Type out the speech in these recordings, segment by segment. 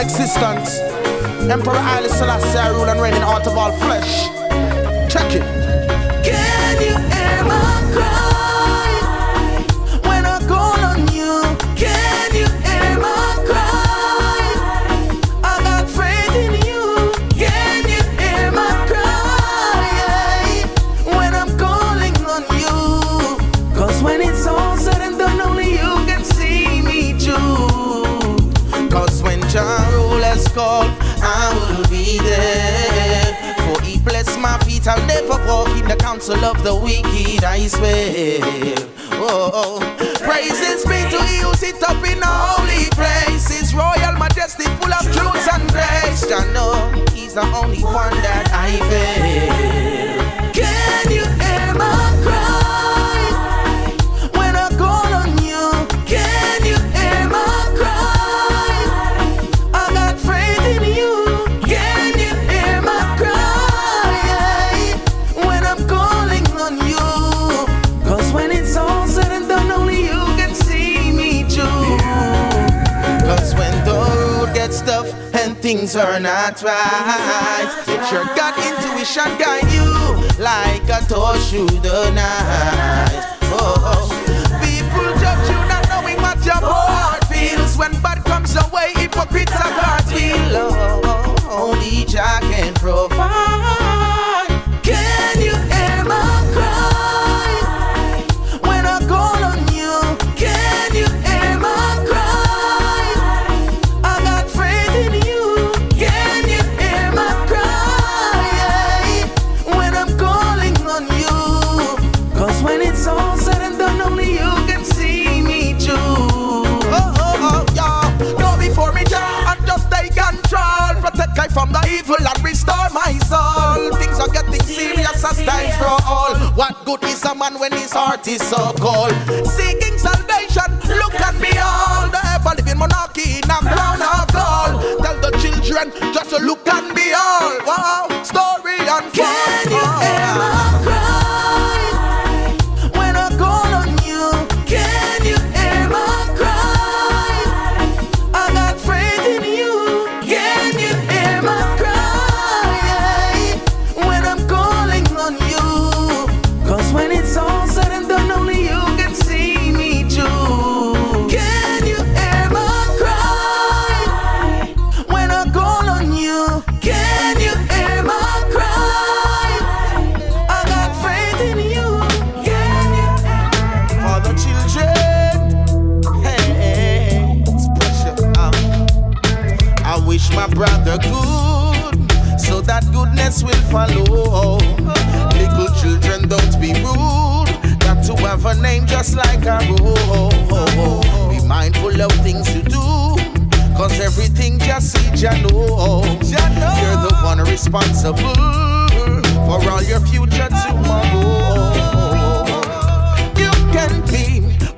Existence. Emperor Haile Selassie rule and reign in out of all flesh. Check it. Can you hear my cry when I call on you? Can you hear my cry? I got faith in you. Can you hear my cry when I'm calling on you? Cause when it's all said and done, only you can see me through. Cause when Jah rule has called, I will be there. For he bless my feet, I'll never walk in the counsel of the wicked, I swear. Oh, praises be to he who sit up in a holy place. His royal majesty full of truth and grace. I know he's the only one that I fear. Can you hear my cry when I call on you? Can you hear my cry? Stuff and things are not right. Let your gut intuition guide you like a torch through the night. Oh, people judge you not knowing what your heart feels. When bad comes away, hypocrites are God's will. Oh, only Jah can provide. Can you hear my cry when I call on you? Can you hear my cry? When it's all said and done, only you can see me through. Yeah. Go before me, Jah, and just take control. Protect me from the evil and restore my soul. Things are getting serious as times grow old. What good is a man when his heart is so cold? Seeking salvation, look and behold. The ever-living monarchy in a crown of gold. Tell the children just to look and behold. Wow, story unfold. Can you hear my cry? Can you hear my cry? I got faith in you. Can you hear my cry when I'm calling on you? Cause when it's all said and done, only you can see me through. Can you hear my cry when I call on you? Can you hear my cry? I got faith in you. For the children, hey, it's pressure. I wish my brother good, so that goodness will follow. Little children, don't be rude. Got to have a name just like a role. Be mindful of things you do, cause everything just see Jah know. You're the one responsible for all your future tomorrow. Can be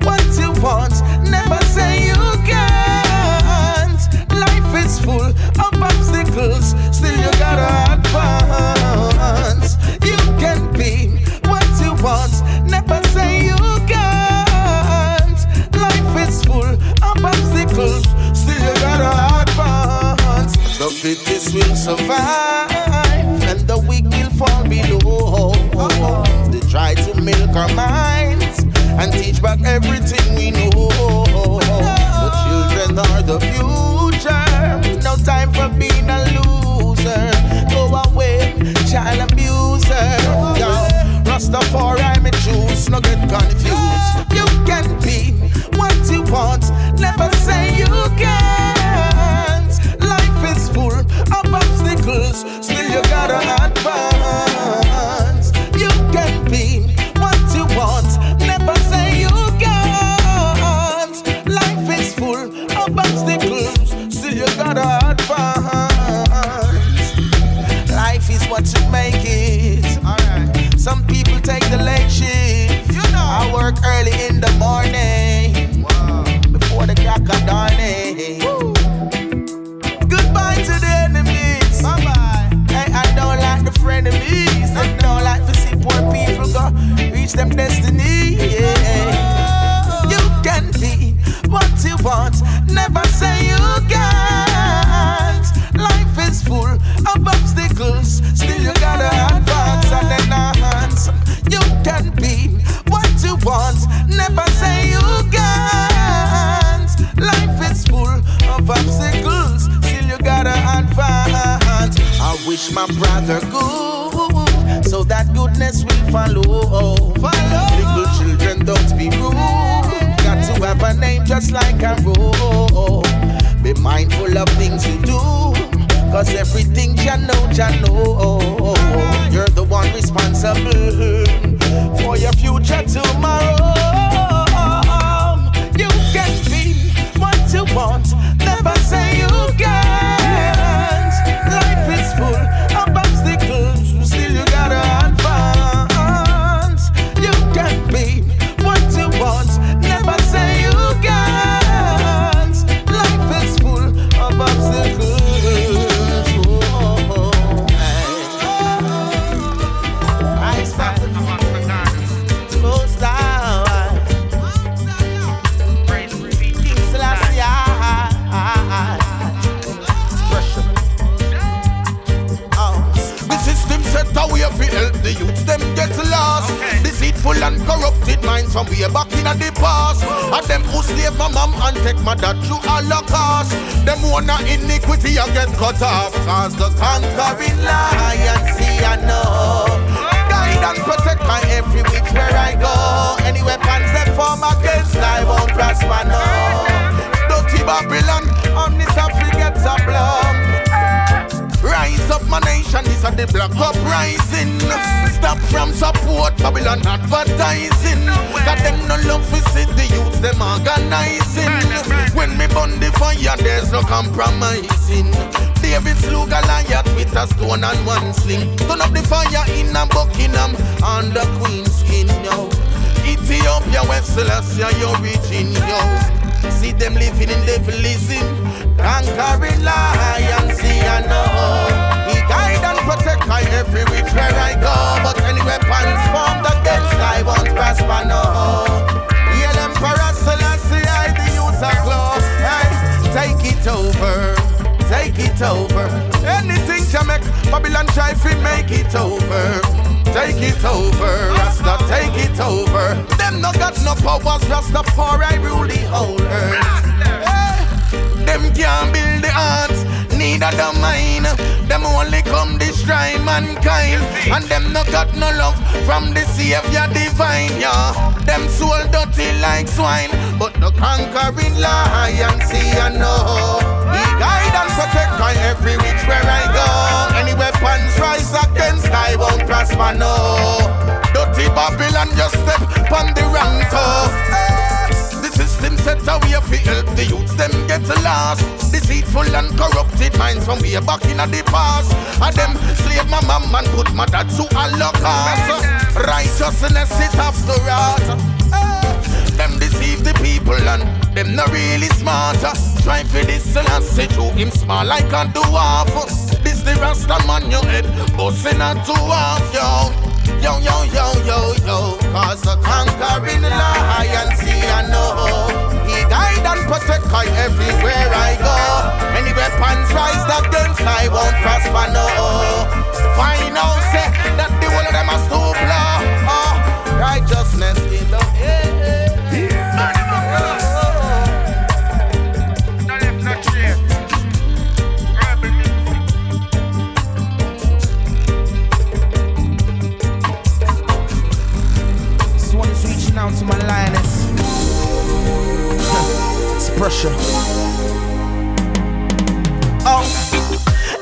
what you want, never say you can't. Life is full of obstacles, still you gotta advance. You can be what you want, never say you can't. Life is full of obstacles, still you gotta advance. The fittest will survive, and the weak will fall below. They try to milk our minds and teach back everything we know. The children are the future, no time for being a loser. Go away, child abuser. Yo, Rastafari me choose, no get confused. You can be what you want, never say you can't. Life is full of obstacles, still you gotta advance. You can be what you want, never say you can't. Life is full of obstacles, still you gotta advance. Life is what you make it. Alright. Some people take the late shift. You know. I work early in the morning. Wow. Before the crack of dawning. Good want, never say you can't. Life is full of obstacles, still you gotta advance and enhance. You can be what you want, never say you can't. Life is full of obstacles, still you gotta advance. I wish my brother good, so that goodness will follow. Little children, don't be rude. Got to have a name just like a road. Be mindful of things you do, cause everything you know. You're the one responsible for your future tomorrow. You can be what you want, never say you can't. Life is full of obstacles, still you gotta advance. You can be what you want, never say you can't. Life is full of obstacles. The youths them get lost. Deceitful and corrupted minds from way back in the past. And them who slave my mom and take my dad through Holocaust. Them wanna iniquity and get cut off. Cause the conquering lion see I know. Guide and protect my every which where I go. Any weapons that form against I won't prosper no. Dirty Babylon on this Africans a blow. Rise up my nation, this is the black uprising. Stop from support, Babylon advertising. Got them no love for see the youths, them organizing. When me burn the fire, there's no compromising. David slew Goliath with a stone and one sling. Turn up the fire in a Buckingham on the Queen's skin, yo. Ethiopia, West Celestia, you're reaching, yo. See them living in devilism. Conquering lion, see I know. He guide and protect my every which where I go. But any weapons formed against I won't prosper no. Hail Emperor Selassie, I the youths are glow. Hey, take it over, take it over. Anything to make Babylon try to make it over. Take it over, Rasta, take it over. Them no got no powers, Rastafari rule the whole earth. Them can't build the heart, neither the mind. Them only come destroy mankind. And them no got no love from the Savior divine, yeah. Them soul dirty like swine, but the conquering lion see I know. He guide and protect my every which where I go. Any weapons rise against I won't prosper no. Dirty Babylon just step on the wrong toe. System set away for help the youths them get lost. Deceitful and corrupted minds from way back in the past. And them slave my mom and put my dad to Holocaust. Righteousness it have to rot. Them deceive the people and them not really smart. Try for this and I say to him small like a dwarf. This the Rasta man your head busting a dwarf, yo. Yo, yo, yo, yo, yo. Cause the conquering lion see I know. He guide and protect I everywhere I go. Any weapons rise against I won't prosper no. Find out say that the whole of them are stupid. Righteousness in the air. Out to my lioness. It's pressure. Oh,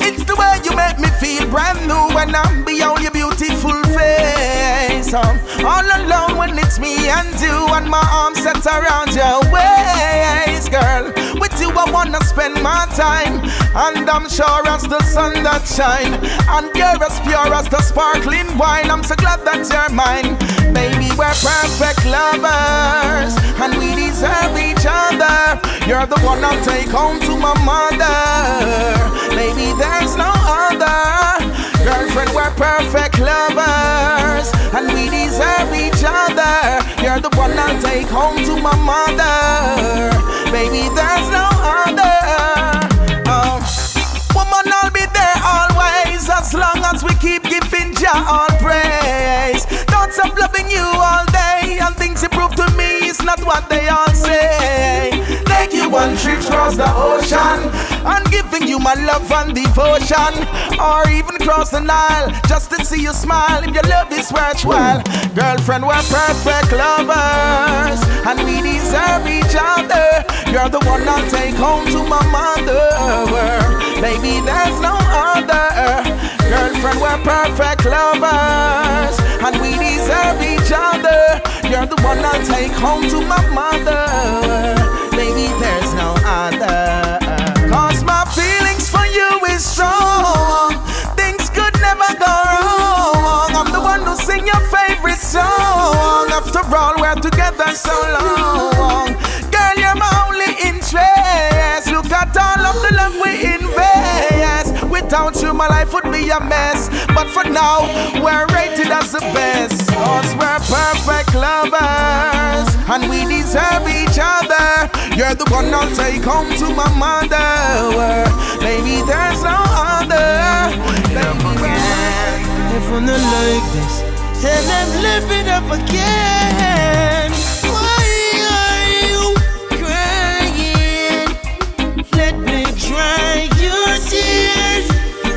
it's the way you make me feel brand new when I'm beyond your beautiful face. All alone when it's me and you, and my arms set around your waist, girl. With you I wanna spend my time, and I'm sure as the sun that shine, and you're as pure as the sparkling wine. I'm so glad that you're mine. Baby, we're perfect lovers, and we deserve each other. You're the one I'll take home to my mother. Baby, there's no other. Girlfriend, we're perfect lovers, and we deserve each other. You're the one I'll take home to my mother. Baby, what they all say. Take you one trip across the ocean, and giving you my love and devotion, or even cross the Nile just to see you smile. If your love is worthwhile, girlfriend, we're perfect lovers, and we deserve each other. You're the one I'll take home to my mother. Baby, there's no other. Girlfriend, we're perfect lovers, and we deserve each other. You're the one I'll take home to my mother. Baby, there's no other. Cause my feelings for you is strong. Things could never go wrong. I'm the one who sing your favorite song. After all, we're together so long. Girl, you're my only interest. Look at all of the love we invest. Without you, my life would be a mess. But for now, we're rated as the best. Cause we're perfect lovers, and we deserve each other. You're the one I'll take home to my mother. Baby, there's no other. If I'm not like this, then I'm living up again. Why are you crying? Let me dry your tears,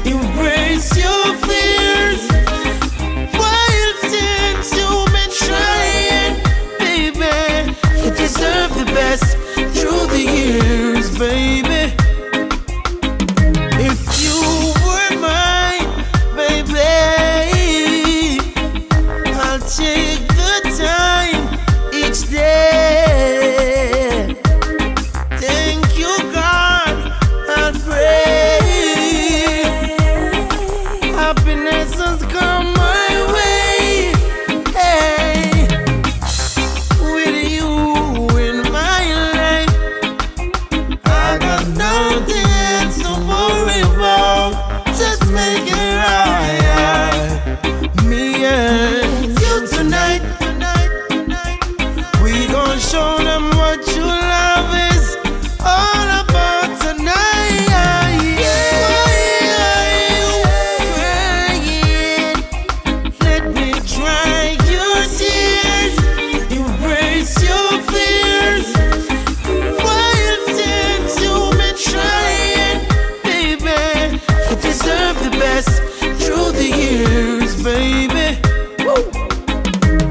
embrace your fears. While since you've been trying, baby, you deserve the best through the years, baby. If you were mine, baby, I'll take the time each day. Thank you, God, I'll pray. Happiness has come my way. Hey, with you in my life, I got nothing to worry about. Just make it right. Me and you tonight. We gon' show them what you love is all about tonight. Why are you crying? Let me dry your tears, embrace your fears. While since you've been trying, baby, you deserve the best through the years, baby. Woo.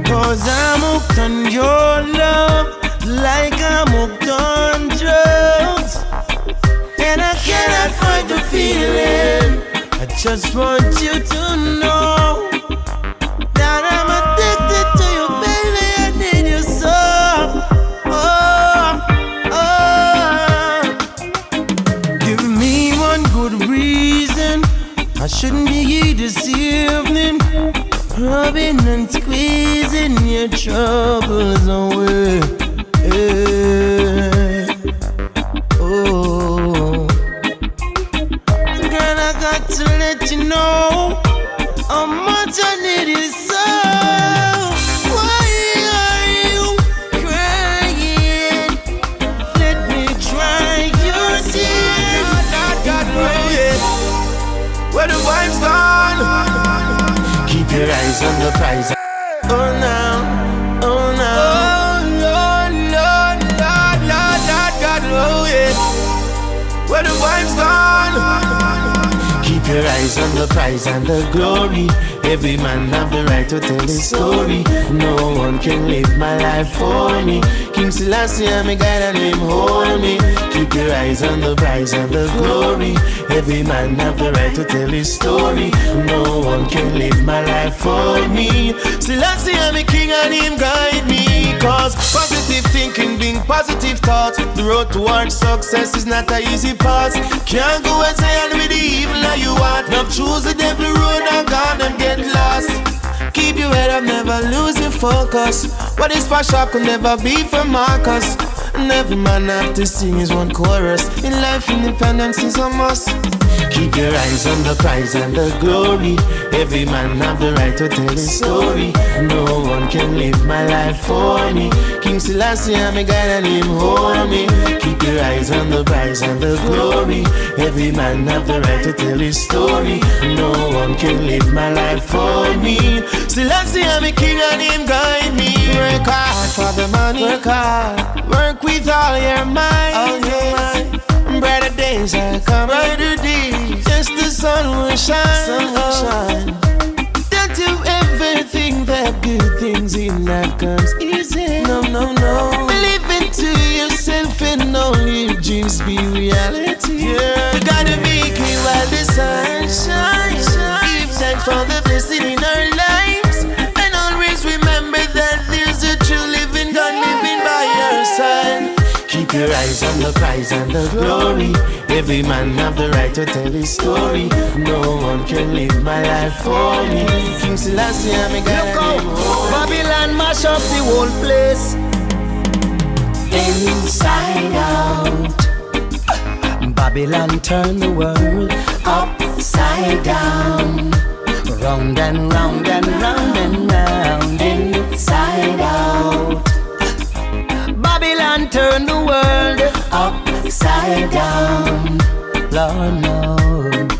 Cause I'm hooked on your love, like I'm hooked on drugs. And I cannot fight the feeling. I just want you to know that I'm addicted to you, baby. I need you so. Give me one good reason I shouldn't be here this evening, rubbing and squeezing your troubles away. Oh, girl, I got to let you know how much I need you so. Why are you crying? Let me dry your tears. Where the vibe's gone, Keep your eyes on the prize. Oh now, oh now. Lord, Lord, Lord, Lord, Lord, God, oh yeah. Where the vibe's gone, Keep your eyes on the prize and the glory. Every man have the right to tell his story. No one can live my life for me. Kingsley, I'm a guy and him hold me. Keep your eyes on the prize and the glory. Every man have the right to tell his story. No one can live my life for me. Selassie, I'm a king and him guide me. Cause positive thinking bring positive thoughts. The road towards success is not an easy path. Can't go and say and with the evil that you want. Now choose the devil road and God them get lost. Keep your head up, never lose your focus. What is for sure could never be for Marcus. And every man have to sing his one chorus. In life, independence is a must. Keep your eyes on the prize and the glory. Every man have the right to tell his story. No one can live my life for me. Kingsley, I'm a guy and him hold me. Keep your eyes rise and the prize and the glory. Every man have the right to tell his story. No one can live my life for me. Still I see I'm a king and him guide me. Work hard for the money. Work hard. Work with all your might. All your might. Brighter days are coming. Brighter days. Just the sun will shine. Sun will shine. Don't you ever think that good things in life comes easy. No, no, no. Believe into yourself and all your dreams be reality. Yeah. You gotta make it while the sun shines. Give thanks for the blessing in our lives. And always remember that there's a true living God living by your side. Keep your eyes on the prize and the glory. Every man have the right to tell his story. No one can live my life for me. Kingsley, I'm a guy. Look out, Babylon mash up the whole place. Inside out. Babylon turn the world upside down. Round and round and round and round. Inside out. Babylon turn the world upside down. Lord knows.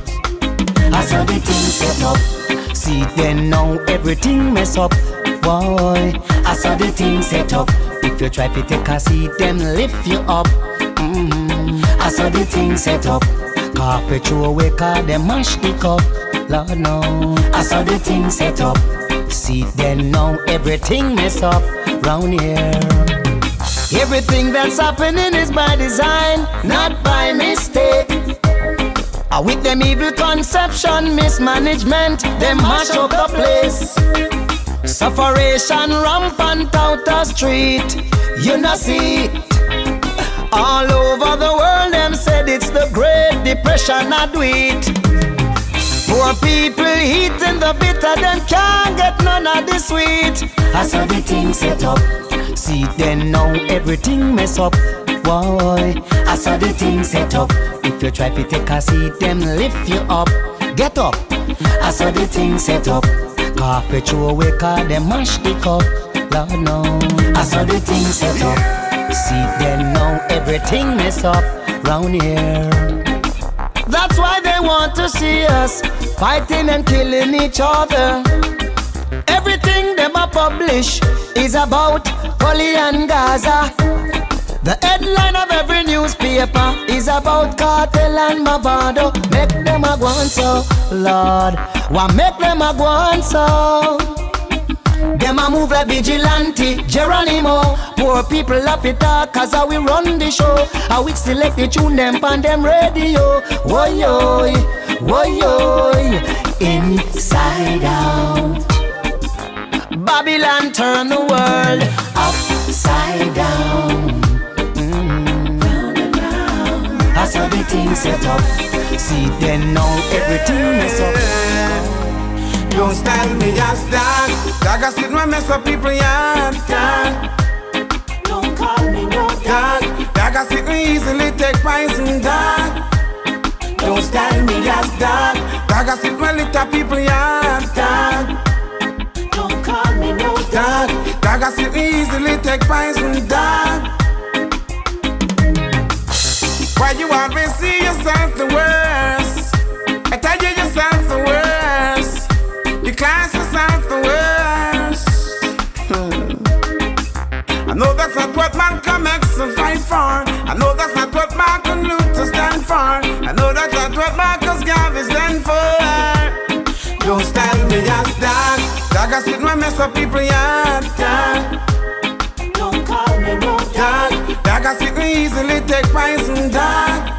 I saw the thing set up. See then now everything mess up. Boy, I saw the thing set up. If you try to take a seat, them lift you up. I saw the thing set up. Carpet throw away, car them mash the cup. Lord no. I saw the thing set up. See then now everything mess up round here. Everything that's happening is by design, not by mistake. With them evil conception, mismanagement, them mash up the place. Sufferation rampant out the street, you know see it. All over the world, them said it's the Great Depression, I do it. Poor people eating the bitter, them can't get none of the sweet. I saw the thing set up. See then now everything mess up. Boy, I saw the thing set up. If you try to take a seat, them lift you up. Get up. I saw the thing set up. Carpet throw away, car them mash the cup. Lord no. I saw the thing set up. See then now everything mess up round here. That's why they want to see us fighting and killing each other. Everything them a publish is about Polly and Gaza. The headline of every newspaper is about cartel and Mavado. Make them a go on so, Lord. Why make them a go on so? Them a move like vigilante, Geronimo. Poor people love it talk cause how we run the show. How we select the tune them pan them radio. Woy-yoy, woy-yoy. Inside out. Babylon turn the world upside down. Round and round. I saw the thing set up. See then now everything mess up. Don't stand me just that. Dagger sit my mess up people yard. Don't call me no dog. Dagger sit me easily take poison dog. Don't stand me just that. Dagger sit my little people yard. Don't call me no dog. Dagger sit me easily take poison dog. Why you always see yourself the worst? I tell you yourself the worst. You class yourself the worst. I know that's not what Malcolm X will fight for. I know that's not what Martin Luther stand for. I know that's not what Marcus Garvey stand for. Don't stand me just that. Dagger sit my mess up people yard. Don't call me no dog. Dagger sit me easily take poison dog.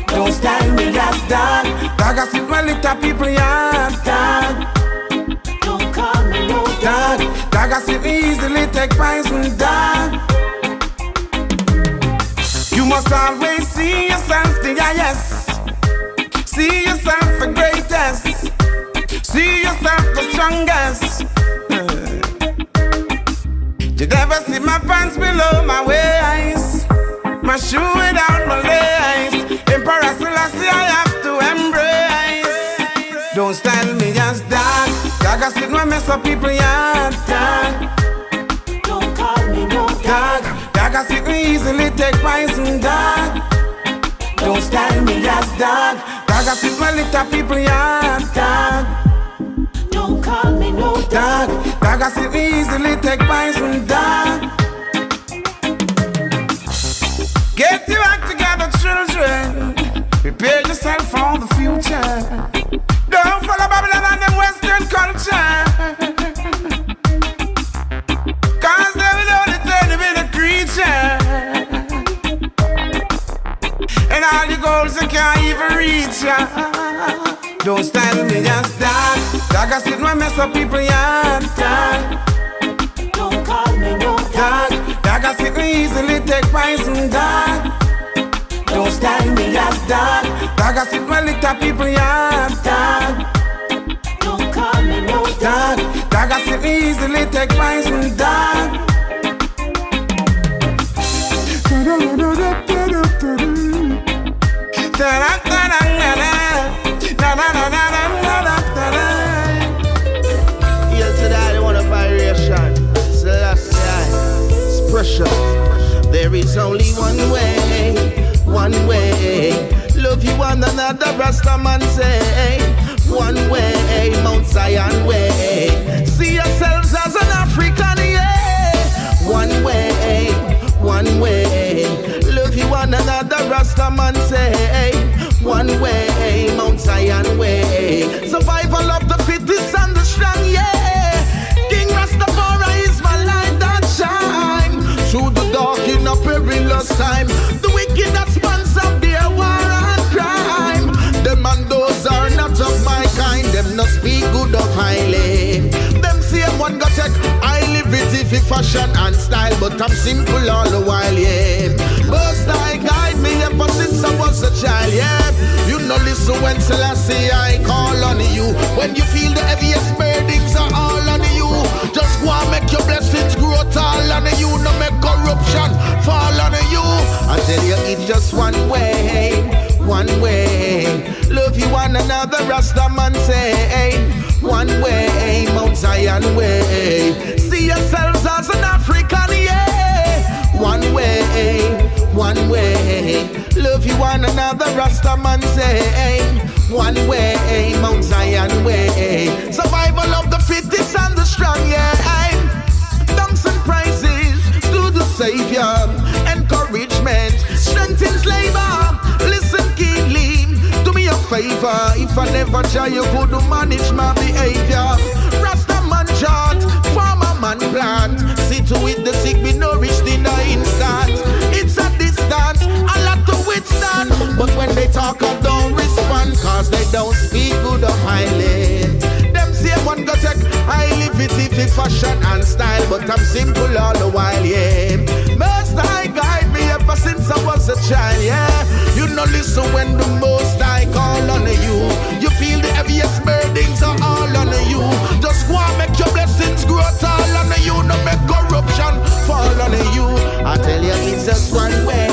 Don't stand me just that. Dagger sit my little people yard. Don't call me no dog. Dagger sit me easily take poison dog. You must always see yourself the highest. See yourself the greatest. See yourself the strongest. You never see my pants below my waist, my shoe without my lace. Emperor Selassie I have to embrace. Don't style me as dark. Dagger sit my mess up people yard. Don't call me no dog. Dagger sit me easily take poison dog. dog. Dog, I see my little people, yeah, dog. Don't call me no dog. Dog, I see me easily take poison, dog. Get your act together, children. Prepare yourself for the future. Don't follow Babylon and them Western culture. Cause they will only turn to be the creature. And all your goals they can't even reach ya. Don't style me just dog. Dog, I sit my mess up people, yeah, dog. Don't call me no dog. Dog, I sit me easily take poison, dog. Don't style me as dog. Dog, I sit my little people, yeah, dog. Don't call me no dog. Dog, I sit me easily take poison, dog. Here today, I want a variation. Celestial, it's pressure. There is only one way. One way, love you one another, Rasta man say. One way, Mount Zion way. See yourselves as an African, yeah. One way, love you one another, Rasta man say. One way, Mount Zion way. Survival of the fittest and the strong, yeah. King Rastafari is my light that shine through the dark in a perilous time. The wicked that sponsor their war and crime. Them and those are not of my kind. Them not speak good of highly. Them say one got take highly pretty fashion and style, but I'm simple all the while, yeah. Most I guide me ever since I was a child, yeah. You know listen when Selassie I call on you. When you feel the heaviest burdens are all on you. Just go and make your blessings grow tall on you. No make corruption fall on you. I tell you it's just one way. Love you one another, Rasta man say. One way, Mount Zion way. See yourselves as an African, yeah. One way. Love you one another, Rasta man say. One way, Mount Zion way. Survival of the fittest and the strong, yeah. Thanks and praises to the Savior. Encouragement strengthens labor. Listen keenly, do me a favor. If I never try, you could manage my behavior. Rasta man chant, farmer man plant. See to it the sick be nourished in an instant. It's a distance, a lot to withstand. But when they talk, I don't respond, cause they don't speak good of highly. Them say one go take highly fitty fashion and style, but I'm simple all the while, yeah. Most I guide me ever since I was a child, yeah. You know listen when the most I call on you. You feel the heaviest burdens are all on you. Just go and make your blessings grow tall on you. No make corruption fall on you. I tell you it's just one way.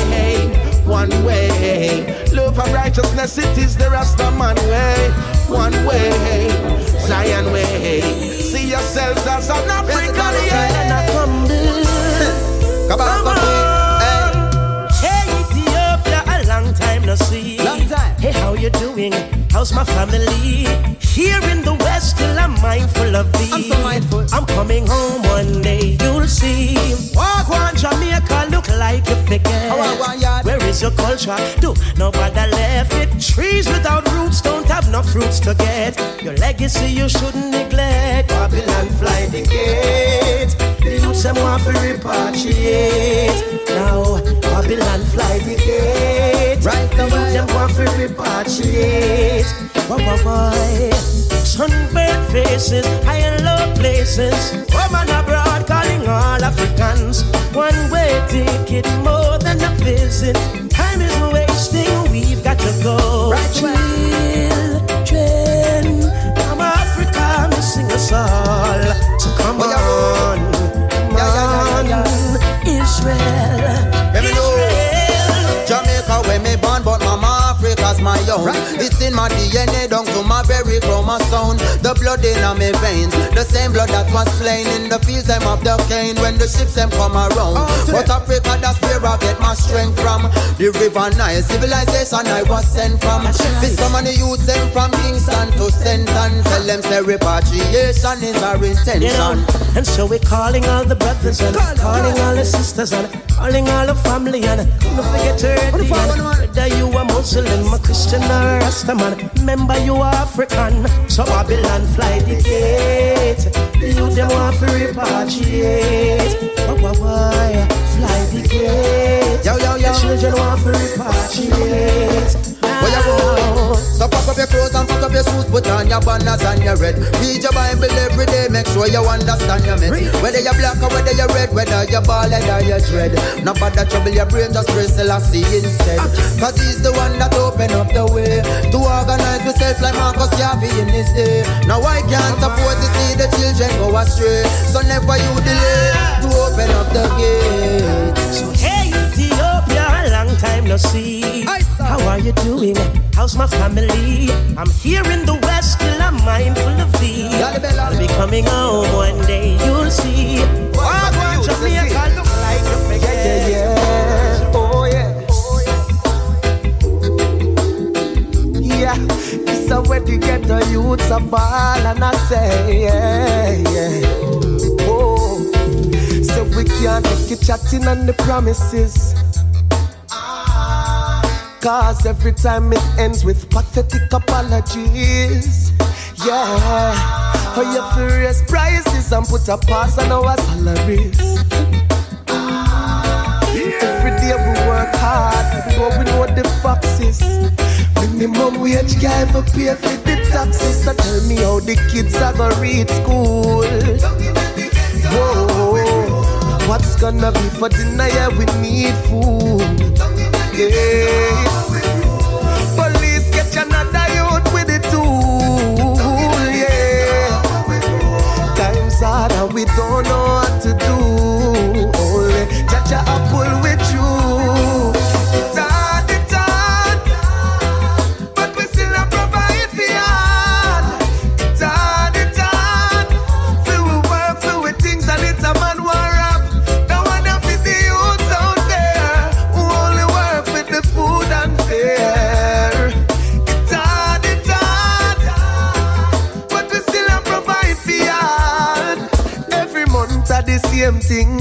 Love and righteousness, it is the Rasta man way. One way, Zion way. See yourselves as an African, yeah. Kabaka. Hey Ethiopia, a long time no see. Hey, how you doing? How's my family? Here in the West, still I'm mindful of thee. I'm so mindful. I'm coming home one day, you'll see. Walk on Jamaica, look like you forget. Where is your culture? Do nobody left it? Trees without roots don't have no fruits to get. Your legacy you shouldn't neglect. Babylon fly the gate. The youths them want to repatriate. Now Babylon fly the gate. Right the youths them want to repatriate. Why? Sunburned faces, high and low places. Woman abroad calling all Africans. One way ticket more than a visit. Time is wasting, we've got to go. Right. Children, from Africa missing us all. So come on, Israel. Jamaica where me born, but Mama Africa's my own. Right. It's in my DNA down to my very chrome. my sound. The blood in my veins, the same blood that was slain in the fields them of the cane when the ships them come around. But Africa, that's where I get my strength from. The river Nile, civilization I was sent from. This so many youths them from Kingston to Senton. Tell them say repatriation is our intention. You know, and so we're calling all the brothers and calling all the sisters and calling all the family and don't forget to ready and whether you are Muslim, a Christian or a Rasta man, remember you are African. So Babylon fly the gate. You them want to repatriate. Why fly the gate? Yo, yo, yo. The children want to repatriate. So pack up your clothes and pack up your shoes, put on your banners and your red. Read your Bible every day, make sure you understand your mess. Whether you're black or whether you're red, whether you're bald or you're dread. No bother trouble your brain, just pray Selassie instead. Cause he's the one that open up the way to organize yourself like Marcus Garvey in his day. Now I can't afford to see the children go astray, so never you delay to open up the gate. So hey Ethiopia, a long time no see. How are you doing? How's my family? I'm here in the West, still I'm mindful of thee. I'll be coming home one day, you'll see. Jamaica look like a yeah. Oh yeah. Yeah, this is where you get the youths a ball and I say yeah. Oh, so we can't take it chatting on the promises. Cause every time it ends with pathetic apologies. Yeah, how you have to raise prices and put a pass on our salaries. Every day we work hard, but we know the facts is minimum wage can't even pay for the taxes. So tell me how the kids are gonna read school. Whoa, what's gonna be for dinner? Yeah, we need food. Yeah. Police get another youth with the tool. Yeah. Times hard and we don't know what to do. Only Jaja a pull with you. It's hard, but we still a provide for you. It's hard, feel we work, feel we things and it's a man war up. The one that fit the youth out there who only work with the food and fare. It's hard, but we still a provide for you. Every month are the same thing.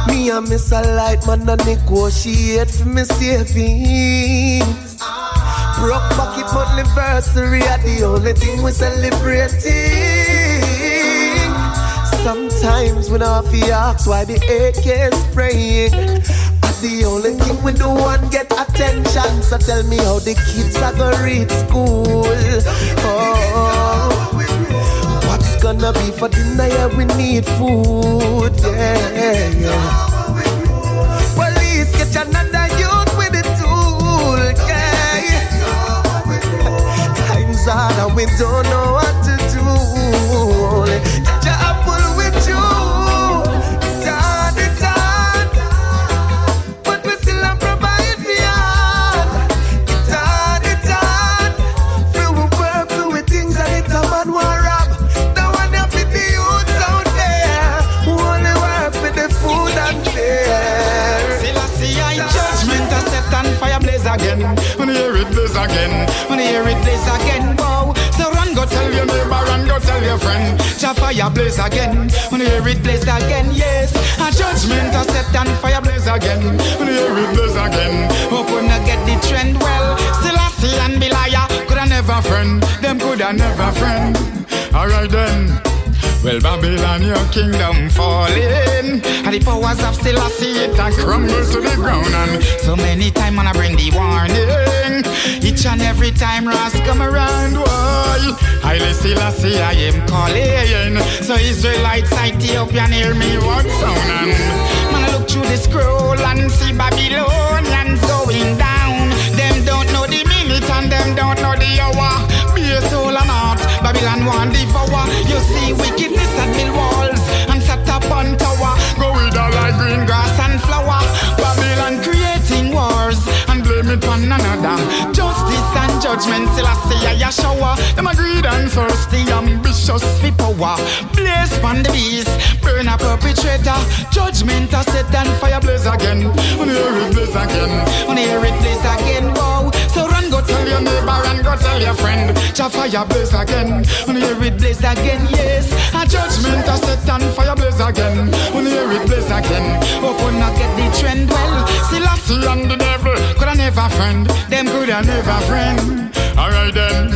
Me and Miss a light man and negotiate for me savings. Broke pocket monthly anniversary are the only thing we celebrating. Sometimes we don't have to ask why the AK is spraying. The only thing we do and get attention. So tell me how the kids are gonna read school. Oh, what's gonna be for dinner? Yeah, we need food. Yeah. Police get another youth with the tool. Yeah. Times hard and we don't know what to do. Jaja apple with you. Again, when you hear it blaze again, when you hear it blaze again, wow. So run, go tell your neighbor, run, go tell your friend. Fire blaze again, when you hear it blaze again, yes. A judgment a set and fire blaze again, when you hear it blaze again. Hope we not get the trend well. Still I see and be liar, coulda never friend, them coulda never friend. Alright then. Well, Babylon, your kingdom falling, and the powers of Selassie it and crumble to the ground. And so many times when I bring the warning, each and every time Ras come around, why? Haile Selassie I am calling. So Israelites, Ethiopian, hear me one sound. And when I look through the scroll and see Babylonians going down, them don't know the minute and them don't know the hour. Be a soul and heart, Babylon want devour. You see wickedness and mill walls and set up on tower. Go with all like green grass and flower. Babylon creating wars and blame it on another. Justice and judgment till I see I shower. Them a greed and thirsty, ambitious for power. Blaze pan the beast, burn a perpetrator. Judgment a set and fire blaze again. When you hear it blaze again, when you hear it blaze again, wow. So run go tell your neighbor and go tell your friend. Cha fire blaze again, when you hear it blaze again, yes. A judgment a set and fire blaze again. When you hear it blaze again, open up get the trend well. Selassie and the devil could I never friend. Them could I never friend. Alright then.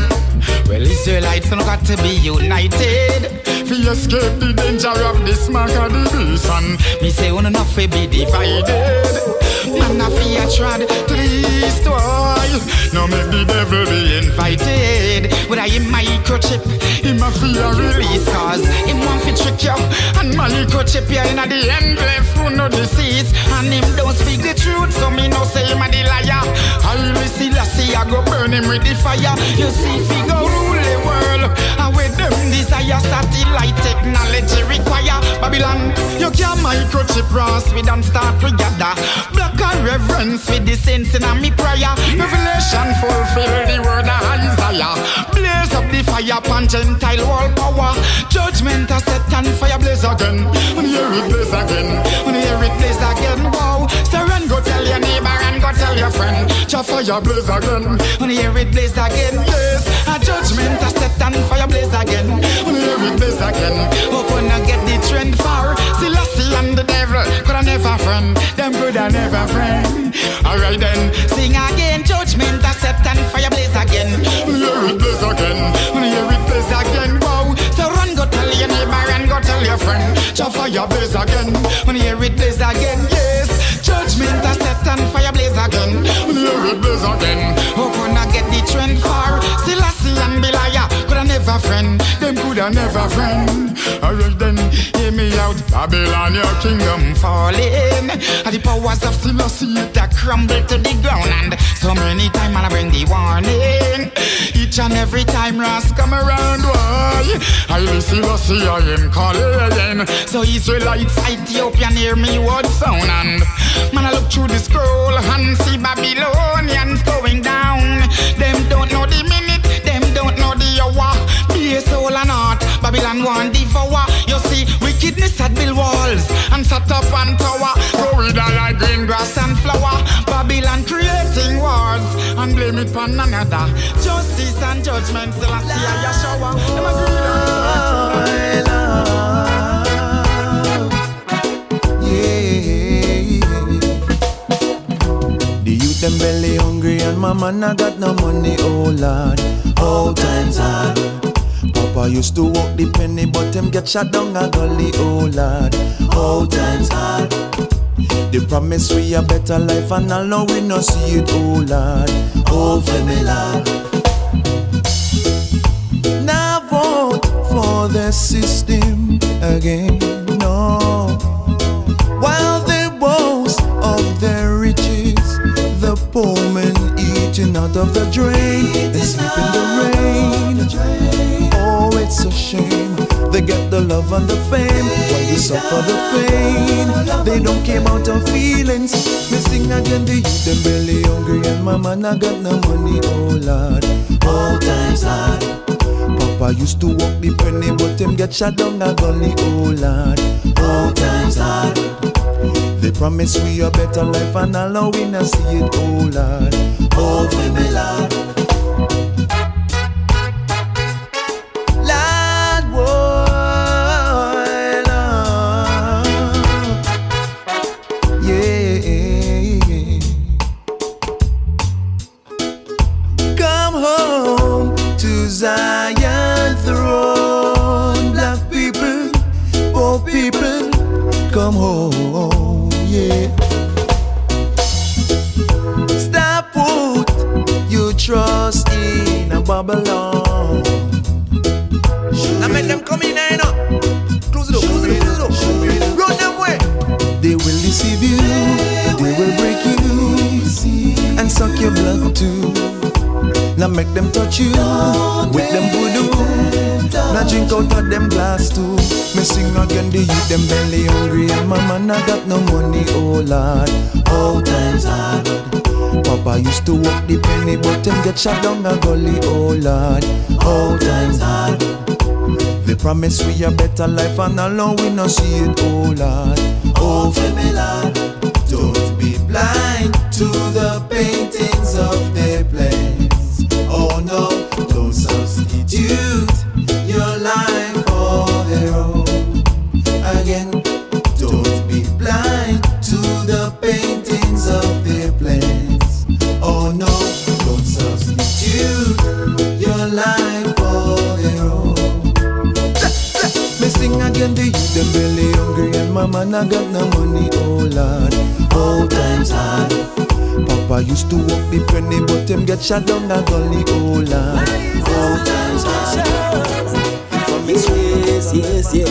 Well, Israelites don't got to be united for escape the danger of this mark of the beast. And me say, one enough we be divided. Man, I fear trod to the east, why? Now make the devil be invited. But I am microchip, him a fear release. Cause him want to trick you. And microchip here in the end left who know the seeds. And him don't speak the truth, so me no say him a the liar. I will see Lassie, I go burn him with the fire. You see, if he go rule the world, and with them desire satellite technology require. Babylon, you can't microchip us, we don't start together. Black and reverence with the saints in me prayer. Revelation fulfill the word of Isaiah. Blaze up the fire upon Gentile world power. Judgment a set and fire blaze again. When you hear it blaze again, when you hear it blaze again, wow. So run go tell your neighbor and go tell your friend. Cha fire blaze again, when you hear it blaze again, yes. A judgment a set and fire blaze again. When you hear it blaze again, open and get the trend far. Selassie and the devil could I never friend. Them could I never friend. Alright then, sing again. Judgment a set and fire blaze again. When you hear it blaze again, when you hear it blaze again, wow. So run go tell your neighbor and go tell your friend. Cha fire blaze again, when you hear it blaze again, yes. Judgment a set and fire blaze again. When you hear it blaze again, open and get the trend far. Selassie and Belial could I never friend. Them could I never friend. Alright then, hear me out. Babylon, your kingdom falling. And the powers of Selassie that crumble to the ground. And so many times I bring the warning. Each and every time Ras come around, why? I will Selassie, I am calling. So Israelites, Ethiopian, hear me word sound. And man, I look through the scroll and see Babylonians going down. Them don't know the minute, them don't know the hour. Be a soul and heart, Babylon want devour. You see, wickedness had built walls and set up and tower. Grow with all like green grass and flower. Babylon creating wars and blame it on another. Justice and judgment, still I see a shower. Them a greed and the youth them belly hungry and mama nah got no money, oh Lord. All times hard. Papa used to walk the penny but him get shot down a gully, oh Lord. All times hard. They promise we a better life and now we no see it, oh Lord. Oh for me Lord. Now vote for the system again, no. While they boast of their riches, the poor men eating out of the drain and sleep in the rain. Oh, it's a shame. They get the love and the fame while we suffer the pain. They don't care about our feelings. Me sing again, the youth them belly hungry and mama nah got no money, oh Lord. All times hard. Papa used to walk the penny but him get shot down a gully, oh Lord. All times hard. They promise we a better life and now we not see it, oh Lord. Oh for me Lord. Lord, boy, Lord. Yeah. Come home to Zion throne. Black people, poor people, come home, yeah. Stop put your trust in a Babylon. Now make them come in here, you know. Close the door, close the door, close the door. Run them way. They will deceive you, they will break you and suck your blood too. Now make them touch you with them voodoo. Now drink out of them glass too. Me sing again, the youth them belly hungry and mama nah got no money, oh Lord. All times hard. Papa Papa used to walk the penny, but him get shot down a gully. Oh Lord, all times hard. They promise we a better life, and alone we no see it. Oh Lord, oh for me Lord, don't be blind to the paintings of their place. Oh no, don't substitute your life for their own. Again, don't be blind to the paintings of their place. Oh no, don't substitute your life for their own. Me sing again to you, them belly hungry and mama not got no money. Oh Lord, all times hard. Papa used to walk the penny, but him get shot down the gully. Oh Lord, all times hard. Yes, yes, yes, yeah.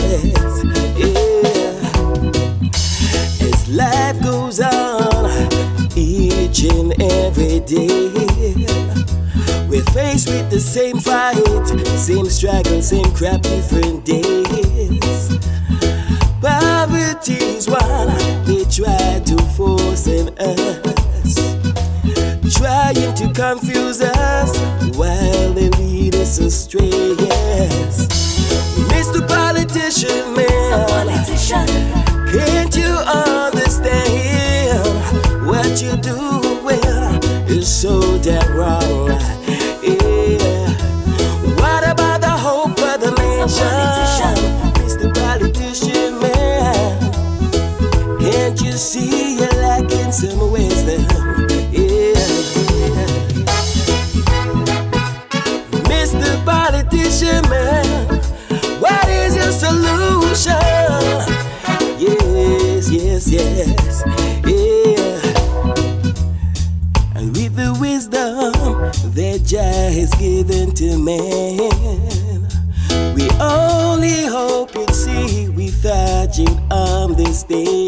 As life goes on, each and every day, we're faced with the same fight, same struggle, same crap, different days. Poverty's what they try to force in us, trying to confuse us while they lead us astray. Yes, Mr. Politician Man, can't you understand what you do? Well, is so damn wrong. Yeah. What about the hope of the nation, Mr. Politician Man? Can't you see you're lacking some wisdom? Yeah. Mr. Politician Man, what is your solution? Yes, yes, yes, yeah. And with the wisdom that Jah has given to man, we only hope you'd see we fighting on this day.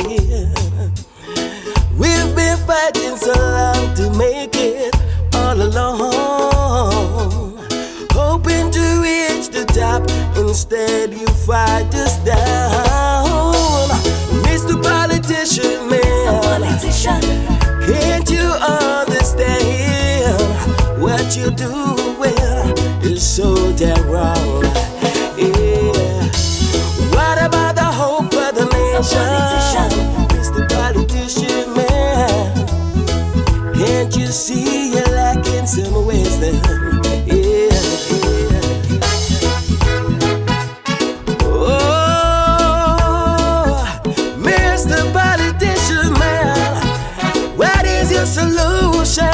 We've been fighting so long to make it all alone, hoping to reach the top. Instead you fight us down. Mr. Politician Man, can't you understand what you do? Well, is so damn wrong. Yeah. What about the hope of the nation, Mr. Politician Man? Can't you see you're lacking some wisdom? Yeah. Solution.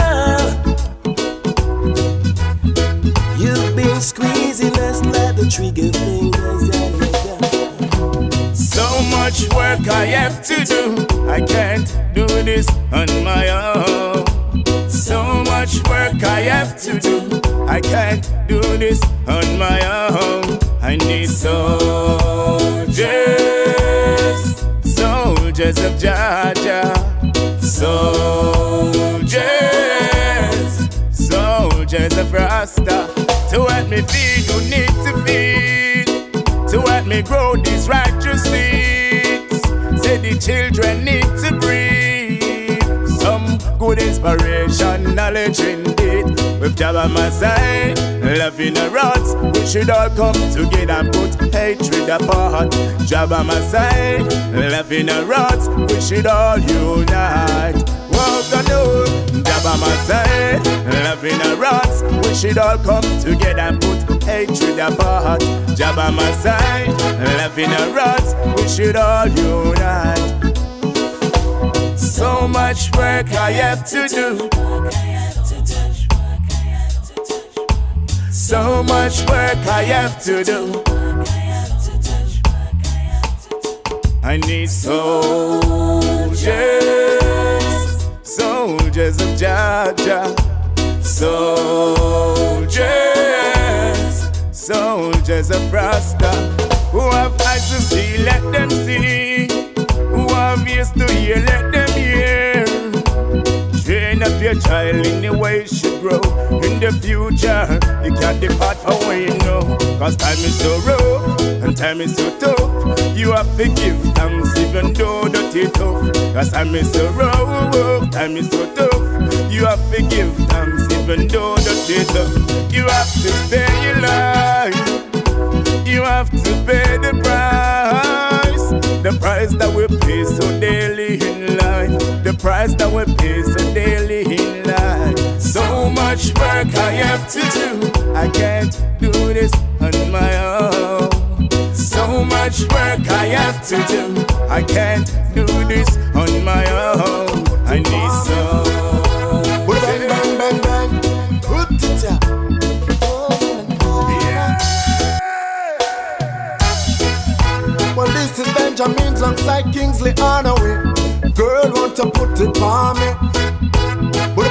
You've been squeezing us like the trigger fingers and your so much work I have to do. I can't do this on my own. So much work I have to do. I can't do this on my own. I need soldiers, soldiers of Georgia. Soldiers, soldiers of Rasta. To help me feed, you need to feed. To help me grow these righteous seeds. Say the children need to breathe. Some good inspiration, knowledge indeed. With Jah by my side, love in the rods. We should all come together and put hatred apart. Jah by my side, love in the rods. We should all unite. Walk on the Jah by my side, love in the rods. We should all come together and put hatred apart. Jah by my side, love in the rods. We should all unite. So much work I have to do. So much work I have to do. I need soldiers, soldiers of Georgia. Soldiers, soldiers of Rasta. Who have eyes to see, let them see. Who have ears to hear, let them hear. Train up your child in the way it should grow. In the future, you can't depart from where you know. Cause time is so rough and time is so tough. You have to give thanks even though that it's tough. Cause time is so rough, time is so tough. You have to give thanks even though the data. You have to stay alive. You have to pay the price. The price that we pay so daily in life. The price that we pay so daily in life. So much work I have to do. I can't do this on my own. So much work I have to do. I can't do this on my own. I need some. Bang, bang, bang, bang. Put it up. Well, this is Bunjaminz alongside Kingsley on the way. Girl want to put it on me.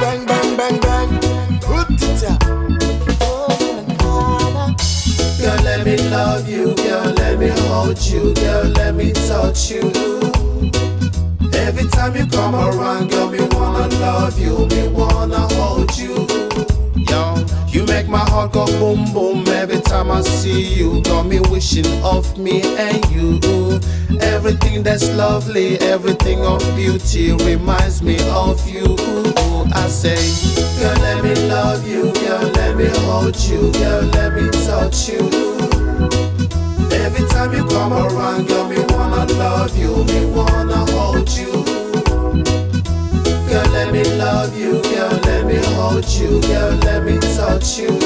Bang, bang, bang, bang. Put it up. Girl, let me love you. Girl, let me hold you. Girl, let me touch you. Every time you come around, girl, me wanna love you. Me wanna hold you. Yo, you make my heart go boom boom every time I see you. Got me wishing of me and you. Everything that's lovely, everything of beauty reminds me of you. I say, girl, let me love you. Girl, let me hold you. Girl, let me touch you. Every time you come around, girl, me wanna love you. Me wanna hold you. Girl, let me love you. Girl, let me hold you. Girl, let me touch you.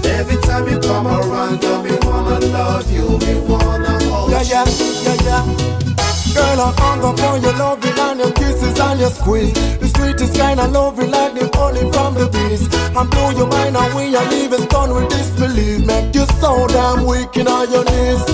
Every time you come around, girl, me wanna love you. Me wanna hold you. Yeah, yeah. Girl, I hunger for your loving and your kisses and your squeeze. The sweetest kind of loving like the honey from the bees. And blow your mind away and leave it stunned with disbelief. Make you so damn weak in all your knees.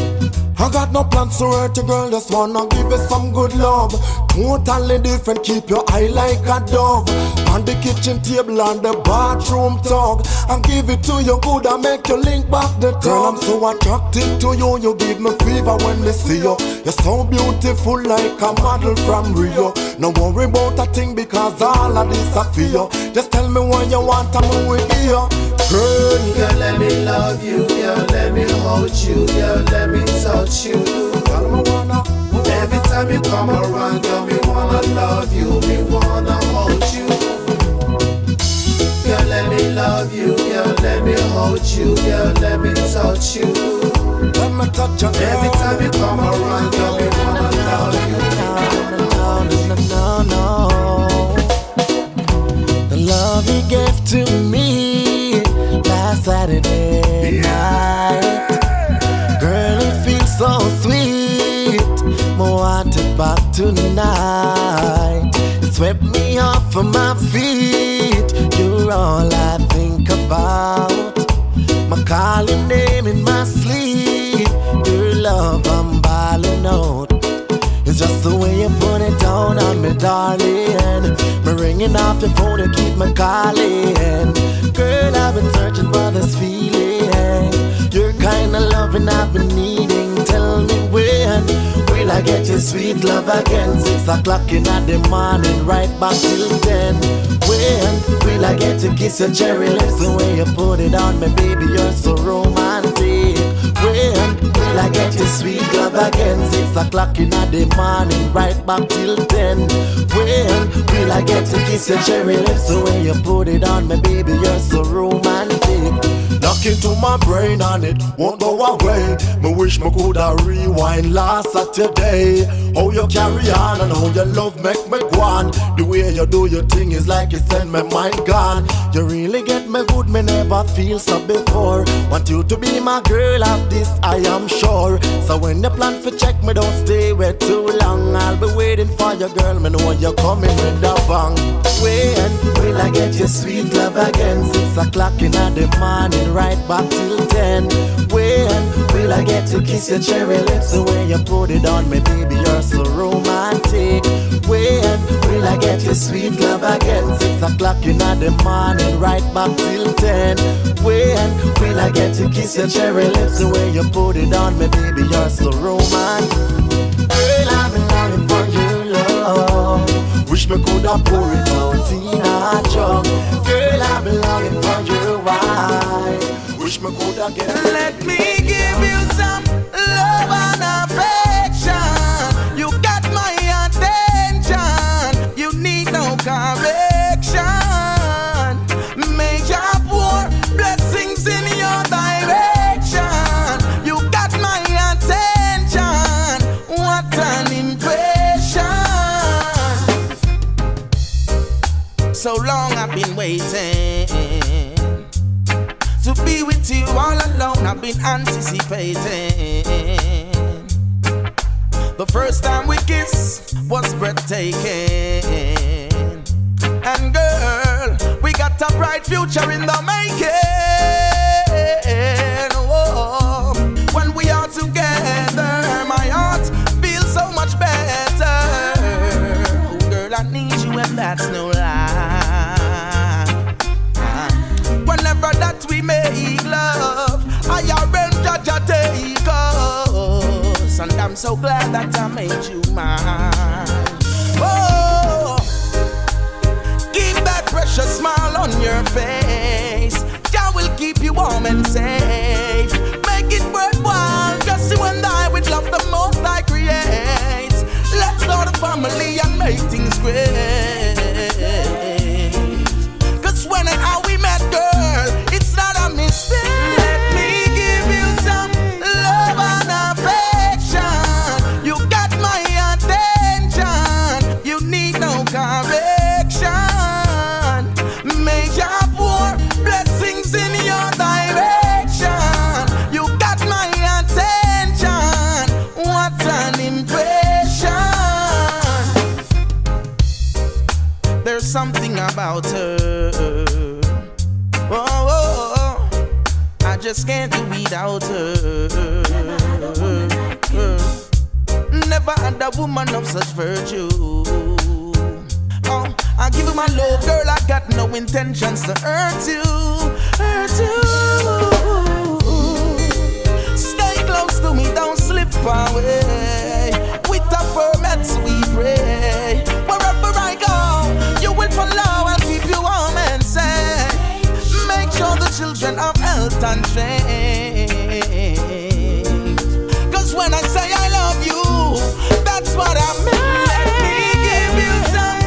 I got no plans to hurt you, girl, just wanna give you some good love. Totally different, keep your eye like a dove. On the kitchen table and the bathroom tub. And give it to you good and make you link back the tub. Girl, I'm so attracted to you, you give me fever when me see you. You're so beautiful like a model from Rio. No worry about a thing because all of this I feel. Just tell me what you want and we will hear. Girl, let me love you. Girl, let me hold you. Girl, let me touch you. Every time you come around, girl, me wanna love you. Me wanna hold you. Girl, let me love you. Girl, let me hold you. Girl, let me touch you. Let me touch you. Every time you come around, girl, me wanna love you. No. The love he gave to me last Saturday night. Girl, it feels so sweet. I want it back tonight. It swept me off of my feet. You're all I think about. My calling name in my sleep. Your love, I'm balling out. It's just the way you put it down on me, darling. Me ringing off your phone to keep me calling. Girl, I've been searching for this feeling. Your kind of loving I've been needing. Tell me when will I get your sweet love again? 6 o'clock in the morning, right back till 10. When will I get to kiss your cherry lips? The way you put it on me, baby, you're so romantic. When will I get your sweet love again? 6 o'clock in the morning, right back till 10. When will I get to kiss your cherry lips? The way you put it on me, baby, you're so romantic. Knock into my brain and it won't go away. Me wish me coulda rewind last Saturday. How you carry on and how your love make me go on. The way you do your thing is like you send my mind gone. You really get me good, me never feel so before. Want you to be my girl, of this I am sure. So when you plan for check me, don't stay way too long. I'll be waiting for you, girl, me know you're coming with the bang. When will I get your sweet love again? 6 o'clock in the morning, right back till 10. When will I get to kiss your cherry lips? The way you put it on me, baby, you're so romantic. When will I get your sweet love again? 6 o'clock in the morning, right back till 10. When will I get to kiss your cherry lips? The way you put it on me, baby, you're so romantic. Girl, I've been longing for your love. Wish me coulda pour it out in a jug. Girl, I've been longing for your wife. Wish me coulda get. Let me give you some love and affection. You got my attention. You need no correction. so long I've been waiting to be with you all alone. I've been anticipating. The first time we kissed was breathtaking. And girl, we got a bright future in the making. Whoa. When we are together, my heart feels so much better. Oh, girl, I need you and that's no lie. Whenever that we make love, I arrange Jaja take us. And I'm so glad that I made you mine. Oh, keep that precious smile on your face. Jah will keep you warm and safe. Make it worthwhile, just you and I with love the most I create. Let's start a family and make things great. Cause when and how we met, girl, it's not a mistake. Let me give you some love and affection. You got my attention. You need no correction. May Jah pour blessings in your direction. You got my attention. What an impression. There's something about her. Oh, oh, oh. I just can't do without her. Never had a woman of such virtue. Oh, I give you my love, girl. I got no intentions to hurt you. Hurt you. Stay close to me, don't slip away. With the permits we pray. Wherever I go, you will follow. I'll keep you warm and safe. Make sure the children have health and strength. Cause when I say I love you, that's what I mean. Let me give you some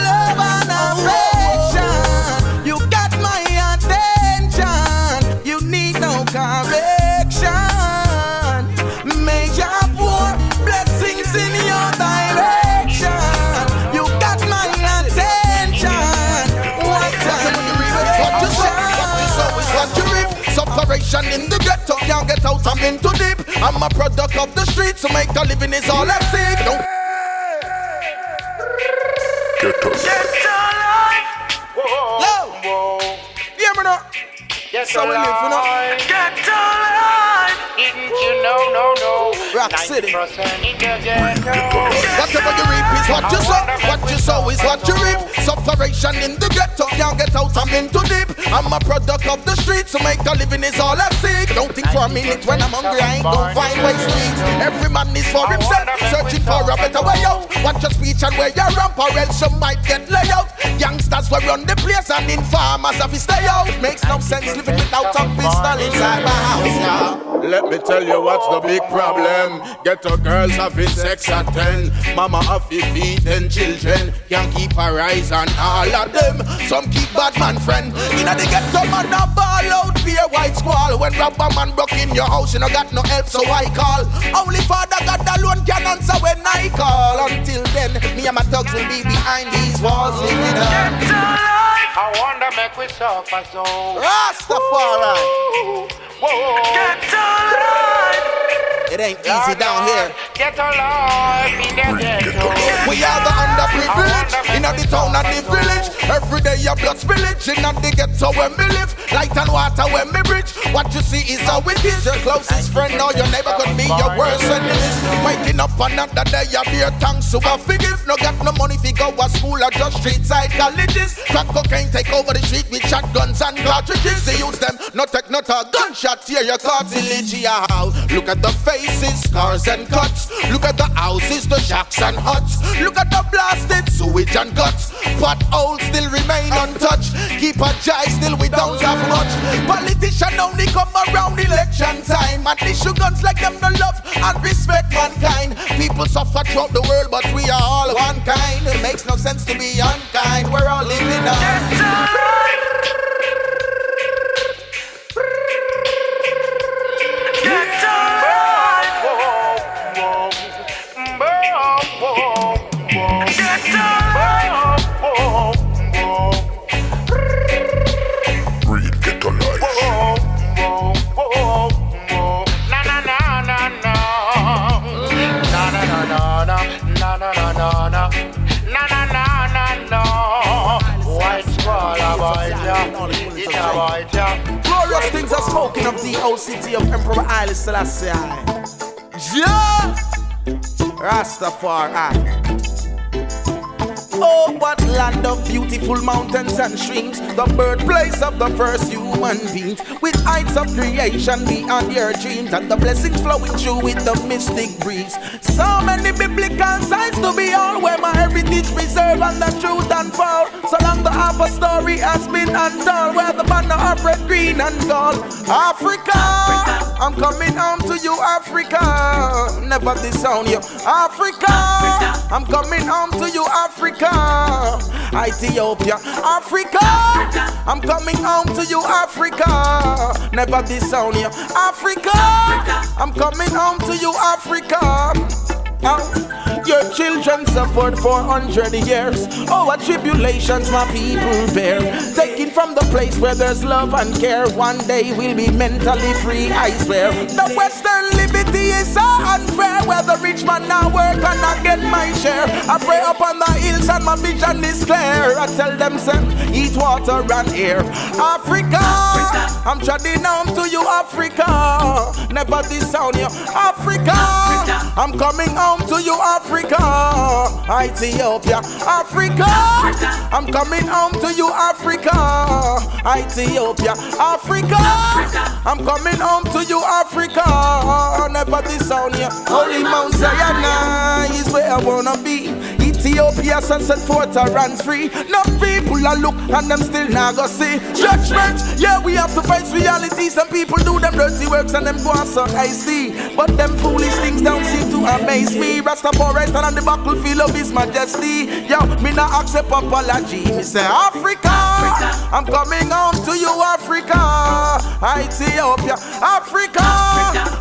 love and affection. You got my attention. You need no correction. May Jah pour blessings in your direction. You got my attention. What you reap. Sufferation in the ghetto, can't get out, I'm in too deep. I'm a product of the streets, so make a living is all I seek. Don't get alive. Whoa. Yeah, man. Get so alive. We live, you know. Get alive. Didn't you know? No. Rock City. Whatever you reap is what you sow. What you sow is what you reap. Sufferation in the ghetto, can't get out, I'm in too deep. I'm a product of the streets, so make a living is all I seek. Don't think for a minute when I'm hungry, I ain't gon' find ways to eat. Every man is for himself, searching for a better way out. Watch your speech and wear your ramp, or else you might get laid out. Youngsters will run the place and informers have to stay out. Makes no sense living without a pistol inside my house. Let me tell you what's the big problem. Ghetto girls having sex at 10. Mama have to feed 10 children. Can't keep her eyes on all of them. Some keep bad man friend. Inna the ghetto man a ball out, be a white squall. When robber man broke in your house, you no got no help, so I call. Only Father God alone can answer when I call. Until then, me and my thugs will be behind these walls living up. Get alive. I wonder make we suffer so. Rastafari. Get alive. It ain't easy down here. Get alive in the ghetto. We are the underprivileged in the town and the village. Every day your blood spillage in the ghetto where we live. Light and water when we bridge. What you see is how it is. Your closest friend or your neighbor could be your worst enemy. Waking up another day, you bear thanks to a forgive. No got no money fi go to school or just street side colleges. Crack cocaine take over the street with shotguns and cartridges. They use them, no take not a gunshot here your cartilage. Look at the faces, scars and cuts. Look at the houses, the shacks and huts. Look at the blasted sewage and guts. Potholes still remain untouched. Keep a jai still we don't have much. Politicians only come around election time and issue guns like them no love and respect mankind. People suffer throughout the world but we are all one kind. It makes no sense to be unkind. We're all living on. Get alive. Get alive. Glorious things are spoken of the old city of Emperor Haile Selassie. Yeah, Rastafari. Oh, what land of beautiful mountains and streams, the birthplace of the first human beings, with heights of creation beyond your dreams, and the blessings flowing through with the mystic breeze. So many biblical signs to be all, where my heritage preserved and the truth unfold. So long the half a story has been untold, where the banner of red, green and gold. Africa, I'm coming home to you, Africa. Never disown you, Africa. I'm coming home to you, Africa. Ethiopia, Africa, I'm coming home to you, Africa. Never disown you, Africa. I'm coming home to you, Africa. Your children suffered for 100 years. Oh, what tribulations my people bear. Taken from the place where there's love and care. One day we'll be mentally free, I swear. The Western liberty is so unfair, where the rich man now work and I get my share. I pray upon the hills and my vision is clear. I tell them, son, eat water and air. Africa, I'm treading home to you, Africa. Never disown you, Africa. I'm coming home to you, Africa. Ethiopia, Africa. I'm coming home to you, Africa. Ethiopia, Africa. I'm coming home to you, Africa. Never disown you. Holy Mount Zion is where I wanna be. Ethiopia, sunset forth runs free. No people are look and them still not go see judgment. Yeah, we have to face reality. Some people do them dirty works and them go on so icy, but them foolish things don't seem to amaze me. Rastafari stand on the battlefield of His Majesty. Yo, me not accept apology. Me say Africa, I'm coming home to you, Africa. Ethiopia, Africa,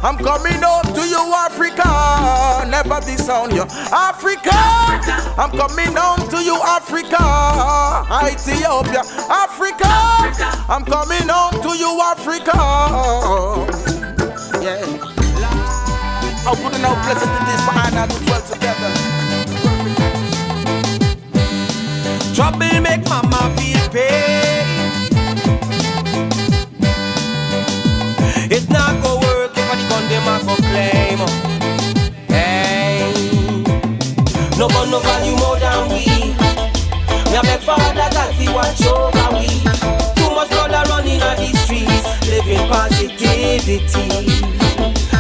I'm coming home to you, Africa. Never disown you, Africa. I'm coming home to you, Africa. Ethiopia, Africa. I'm coming home to you, Africa. Yeah. I wouldn't know blessed it is for I to dwell together. Trouble make mama feel pain. It not go work if I the gun them a go claim. Hey, no gun no value more than we. Me a beg Father God to watch over we. Too much blood a running on the streets, living positivity.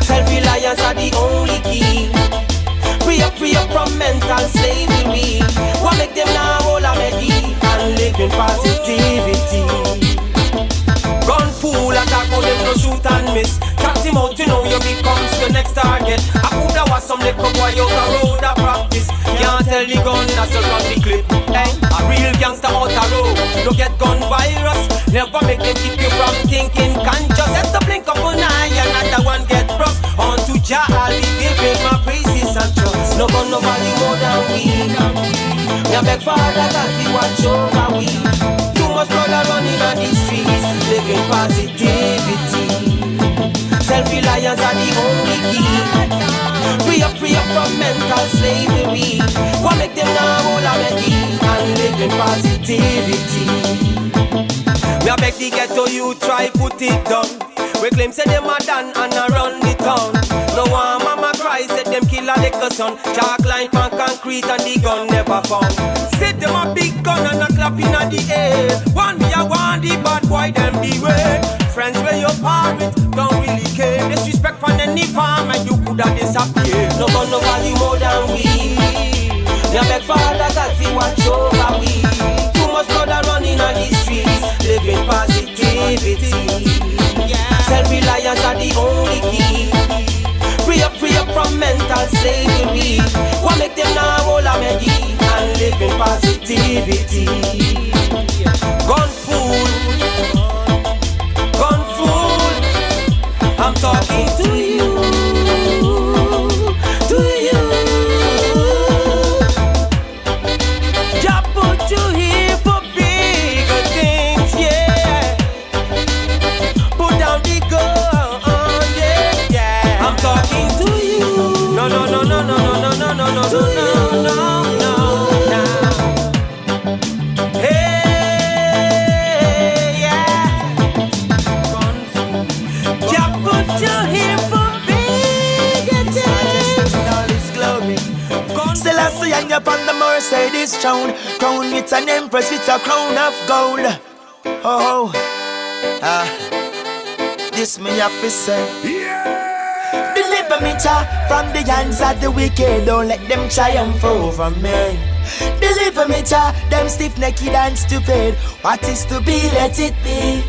Self-reliance are the only key. Free up from mental slavery. What make them now hold a melody and live in positivity. Gun fool, attack on them, no shoot and miss. Cut him out, you know you becomes the next target. I coulda was some little boy out the road a practice. Can't tell the gun that's from the clip. Hey, a real gangster out the road. Don't get gun virus. Never make them keep you from thinking conscious. At the blink of an eye, another one get brushed. On to Jah, I'll be giving my praises and trust. No gun, no value more than we. Me a beg Father God to watch over we. Too much blood a running on the streets, living positivity. Self-reliance are the only key. Free up from mental slavery. What make them now hold a melody and live in positivity. Me a beg the ghetto you try put it down. We claim say them a done and a run the town. No one mama cry said them kill a little son. Chalk line pan concrete and the gun never found. Said them a big gun and a clap in the air. One me a want the bad boy them beware. Friends where you part with don't really care. Disrespect from any farm and you coulda disappear. No gun no value more than we. Me a beg Father God to watch over we. Too much blood a running on the streets, living positivity. Self-reliance are the only key. Free up from mental slavery. What make them now hold a melody and live in positivity. Gun fool, I'm talking to you, Jah put you here for bigger things, yeah. Put down the gun, yeah. I'm talking to you. No. Hey. his throne. Crown with an empress with a crown of gold. Oh, this me have to say. Deliver me, Jah, from the hands of the wicked. Don't let them triumph over me. Deliver me, Jah, them stiff-necked and stupid. What is to be, let it be.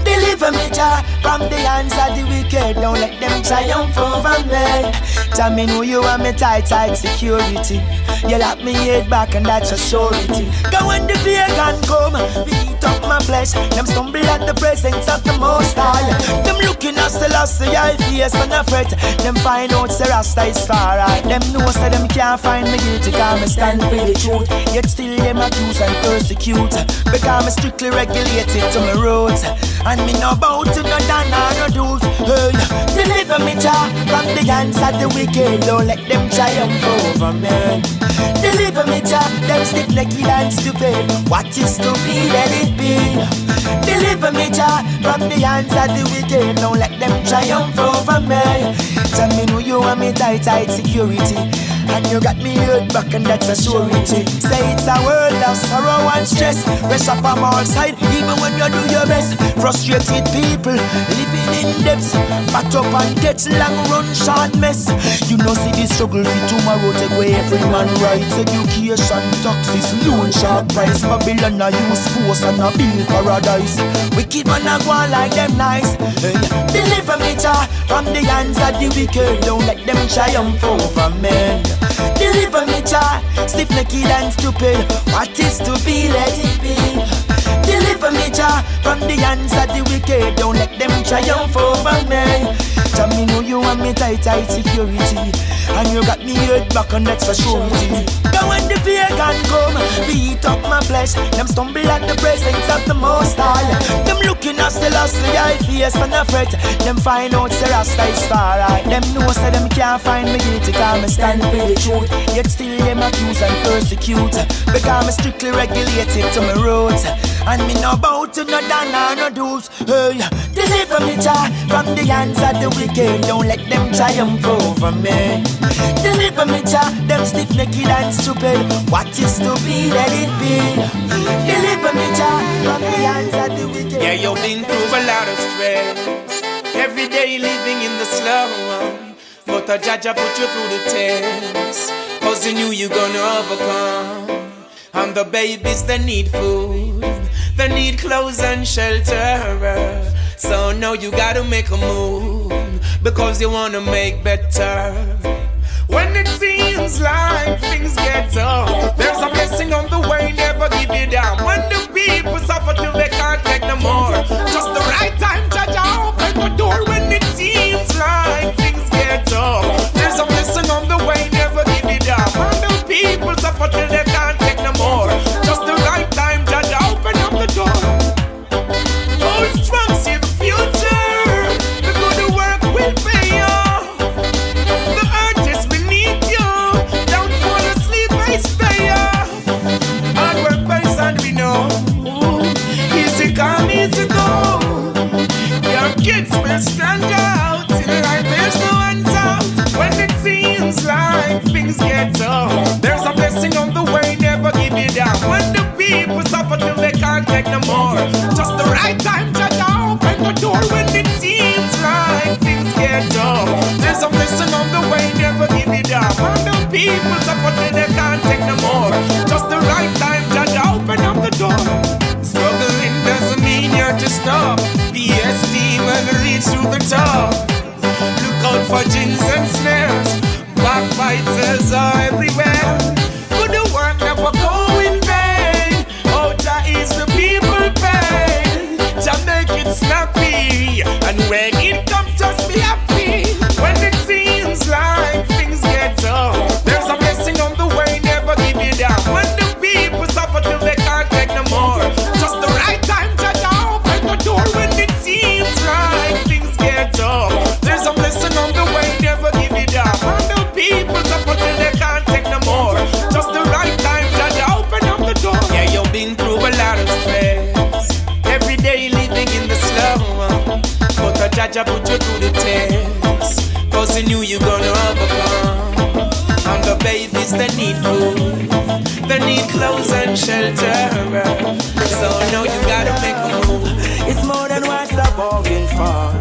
Deliver me, Jah, from the hands of the wicked. Don't let them triumph over me. Jah, me know you are my tight security. You lock me head back and that's a surety. Go when the pagan come, beat up my flesh. Them stumble at the presence of the Most High. Them looking at Selassie, I face and a fret. Them find out Rasta is far right. Them know so them can't find me guilty, cause me stand for the truth. Yet still them accuse and persecute, because me strictly regulated to my roots. And me no bow to no dan or no dudes. Hey, deliver me, Jah, from the hands of the wicked. Don't let them triumph over me. Deliver me, Jah, them stiff-necked and stupid. What is to be, let it be. Deliver me, Jah, from the hands of the wicked. Don't let them triumph over me. Tell me know you want me tight security. And you got me hurt back and that's a surety. Say it's a world of sorrow and stress. Rest up on all sides, even when you do your best. Frustrated people, living in depths. Back up and get long run short mess. You know see the struggle for tomorrow. Take away every man rights. Education, taxes, loan sharp price. Babylon a use force and a build paradise. Wicked man a go on like them nice. Hey, deliver me, Jah, from the hands of the wicked. Don't let them triumph over men. Deliver me, Jah, stiff-necked and stupid. What is to be, let it be. Deliver me, Jah, from the hands of the wicked. Don't let them triumph over me. Jah, me know you want me tight security. And you got me hurt back and that's for surety. Now when the pagan come, beat up my flesh. Them stumble at the presence of the Most High. Them looking at Selassie, I face and a fret. Them find out Rasta is far right. Them know so them can't find me guilty, cause me stand for the truth. Yet still them accuse and persecute, because me strictly regulated to my roots. And me no bow to no dan or no dudes. Hey, deliver me, Jah, from the hands of the wicked. Don't let them triumph over me. Deliver me, Jah, them stiff-necked and stupid. What is to be, let it be. Deliver me, Jah, from the hands of the wicked. Yeah, you've been through a lot of stress. Every day living in the slum. But a Jaja put you through the test, cause he knew you gonna overcome. And the babies, they need food, they need clothes and shelter. So now you gotta make a move, because you wanna make better. When it seems like things get tough, there's a blessing on the way, never give it down. When the people suffer till they can't take no more, just the right time, Jaja, open the door. When it seems like things get tough, there's a blessing on the way, never give it down. When the people suffer till they can't take no more, just the right time, Jaja, open up the door. Hold strong, see the future, the good work will pay off. The earth is beneath you, don't fall asleep, I stay up. Hard work pays and we know, easy come, easy go. Your kids will stand out, in life there's no hands out. When it seems like things get tough, there's a blessing on the way, never give it down. When the people suffer till they can't take no more, just the right time, Jaja, open the door. When it seems like things get tough, there's a blessing on the way, never give it down. When the people suffer till they can't take no more, just the right time, Jaja, open up the door. Struggling doesn't mean you're to stop. PST when we reach through the top. Look out for gins and snares, backbiters are everywhere. Good work never go in vain. Oh, Jah is the people pain. Jah make it snappy, and when it comes, just be happy. When it seems like things get tough, there's a blessing on the way, never give it down. When the people suffer till they can't take no more, just the right time, Jaja, open the door. When it seems like things get tough, there's a blessing on the way, never give it down. When the people suffer till they can't take no more, just the right time, Jaja, open up the door. Yeah, you've been through a lot of stress, every day living in the slum. But a Jaja put you through the test, cause he knew you gonna overcome. And the babies, they need food, they need clothes house and shelter. So now you gotta make a move. It's more than what I'm bargaining for.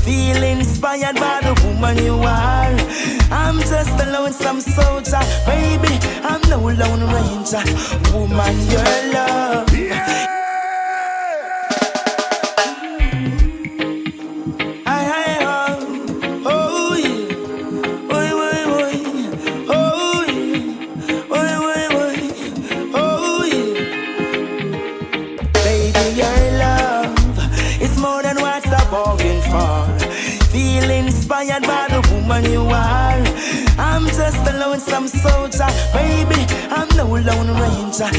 Feel inspired by the woman you are. I'm just a lonesome soldier, baby. I'm no lone ranger. Woman, your love. Inspired by the woman you are. I'm just a lonesome soldier, baby. I'm no lone ranger.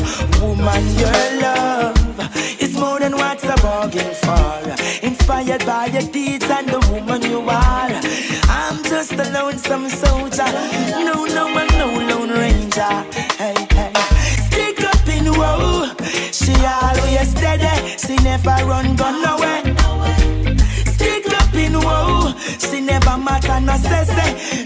Woman, your love is more than what I'm bargaining for. Inspired by your deeds and the woman you are. I'm just a lonesome soldier. No, I'm no lone ranger. Hey, hey. Stick up in woe. She always steady. She never run gun nowhere. Whoa, she never matter, no say,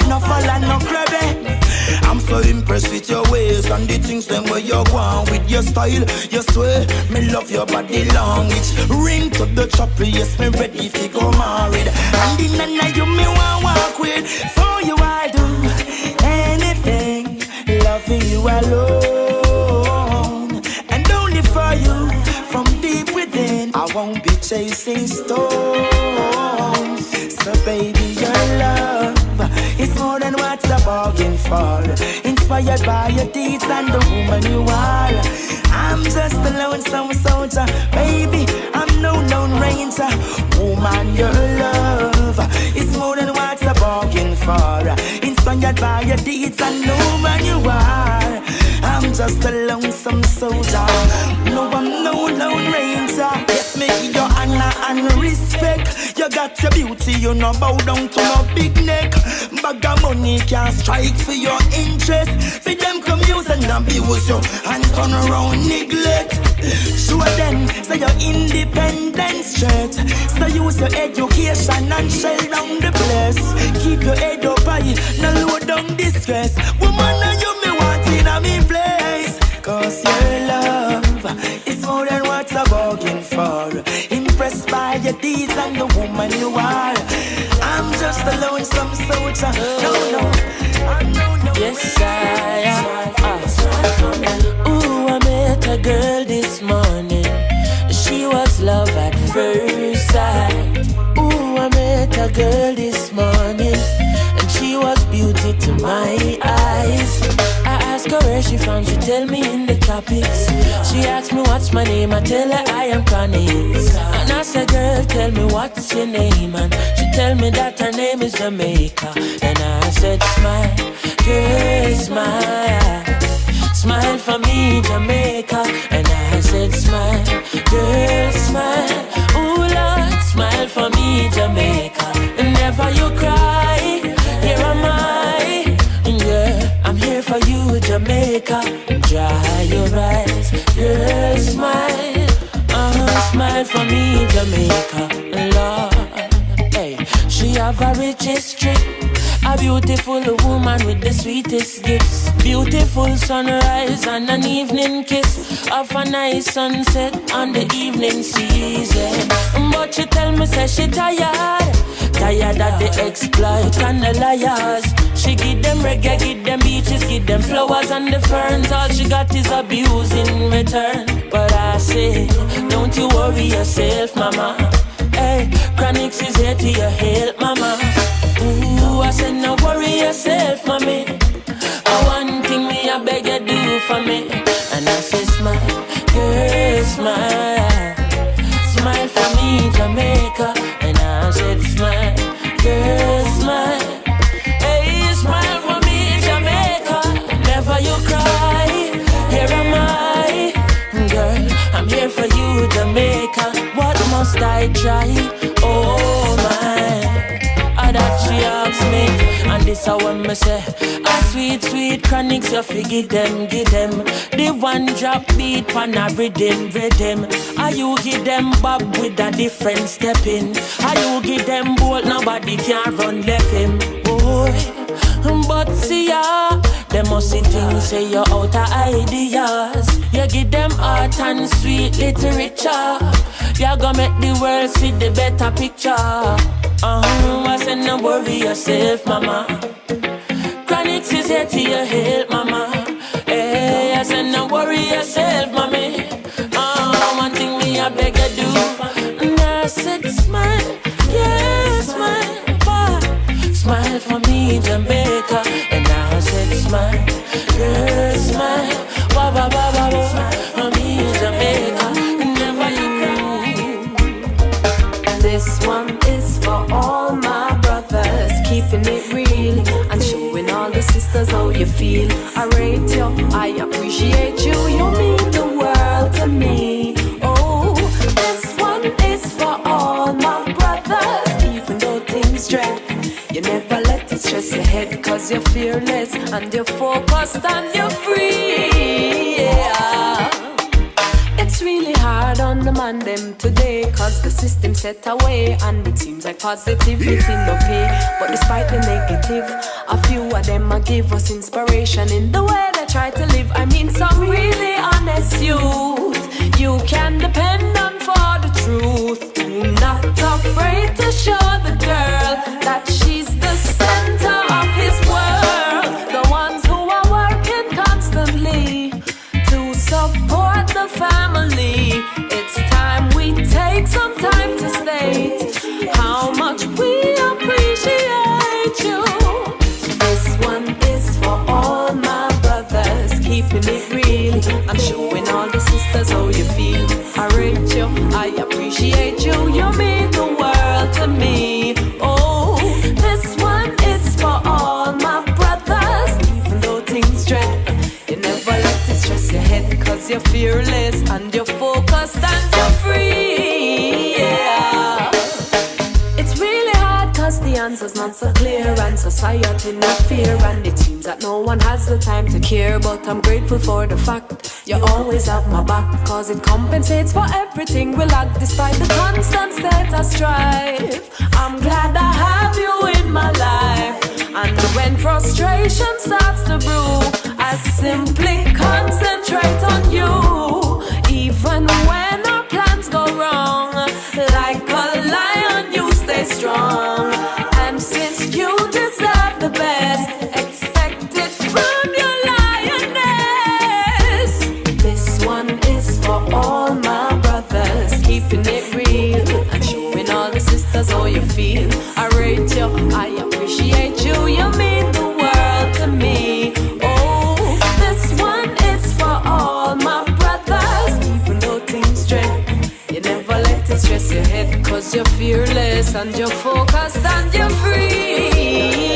no fall and no crabby. I'm so impressed with your ways and the things them where you go on with your style. You swear, me love your body language. Ring to the chopper, yes, me ready if you go married. And in the night you me want walk with. For you I do anything, loving you alone. And only for you, from deep within, I won't be chasing stones. So baby, your love is more than what I'm bargaining for. Inspired by your deeds and the woman you are. I'm just a lonesome soldier, baby. I'm no lone ranger. Woman, your love is more than what I'm bargaining for. Inspired by your deeds and the woman you are. I'm just a lonesome soldier. No, I'm no lone ranger. Yes, make your honor and respect. You got your beauty, you no bow down to no big neck. Bag of money can't strike for your interest. For them come use and abuse you and turn around neglect. Show them, say you're independent straight. So use your education and shell down the place. Keep your head up high, no low down distress. Woman, you me want in a me place. Cause your love is more than what I'm bargaining for. Impressed by your deeds and the woman you are. I'm just a lonesome soldier. No. Yes, I am. Ooh, I met a girl this morning. She was love at first sight. Ooh, I met a girl this morning, and she was beauty to my eyes. I asked her where she from, she tell me in the tropics. She asked me what's my name, I tell her I am Chronixx. And I said, girl, tell me what's your name, and she tell me that her name is Jamaica. And I said, smile, girl, smile, smile for me, Jamaica. And I said, smile, girl, smile, ooh Lord, smile for me, Jamaica. And never you cry, here am I, yeah, I'm here for you, Jamaica. Dry your eyes, girl, smile, smile for me, Jamaica. Lord, hey, she have a rich history, a beautiful woman with the sweetest gifts. Beautiful sunrise and an evening kiss of a nice sunset on the evening season. But she tell me, say she tired of the exploit and the liars. She give them reggae, give them beaches, give them flowers and the ferns. All she got is abuse in return. But I say, don't you worry yourself, mama. Hey, Chronixx is here to your help, mama. Ooh, I said, no worry yourself, mommy. One thing me, I beg you do for me. And I say, smile, girl, smile, smile for me, Jamaica. And I said, smile, girl, smile, hey, smile for me, Jamaica. Never you cry, here am I, girl, I'm here for you, Jamaica. What must I try? Oh my, that she asks me, and this I want me say, a sweet, sweet Chronixx, you fi give them, the one drop beat pan a rhythm. Are you give them bob with a different step in? Are you give them bolt, nobody can run left him? Boy, But see ya, them must see things say you're out of ideas. You give them art and sweet literature. You gonna make the world see the better picture. I said no worry yourself, mama. Chronixx is here to your help, mama. Hey, I said no worry yourself, mommy. One thing me I beg you do. And I said smile, yeah, smile, boy. Smile for me, Jamaica. And I said smile, girl, smile, ba ba ba ba ba. For me, Jamaica. Never you cry. This one is for all my brothers, keeping it real and showing all the sisters how you feel. I rate you, I appreciate you. You mean the world to me. Oh, this one is for all my brothers, even though things drag. You never let it stress your head, cause you're fearless and you're focused and you're free. Yeah. It's really hard on the man them today, cause the system set away and it seems like positivity no pay. But despite the negative, a few of them give us inspiration in the way they try to live. I mean some really honest youth you can depend on for the truth. Not afraid to show the girl that she's the center of his world. The ones who are working constantly to support the family. It's time we take some time to state how much we appreciate you. This one is for all my brothers, keeping it real and showing all the sisters how you feel. I rate you, I appreciate you. You mean the world to me. Oh, this one is for all my brothers, even though things dread. You never let it stress your head, cause you're fearless and you're focused and you're free. Yeah. It's really hard cause the answer's not so clear and society no fear, and it seems that no one has the time to care. But I'm grateful for the fact you always have my back, cause it compensates for everything we lack. Despite the constant state of strife, I'm glad I have you in my life. And when frustration starts to brew, I simply concentrate on you. Even when our plans go wrong, like a lion you stay strong. And since you deserve the best, expect it from your lioness. This one is for all my brothers, keeping it real and showing all the sisters how you feel. I rate you, I appreciate you. You mean the world to me. Oh, this one is for all my brothers, even though things dread. You never let it stress your head, cause you're fearless and you're focused and you're free.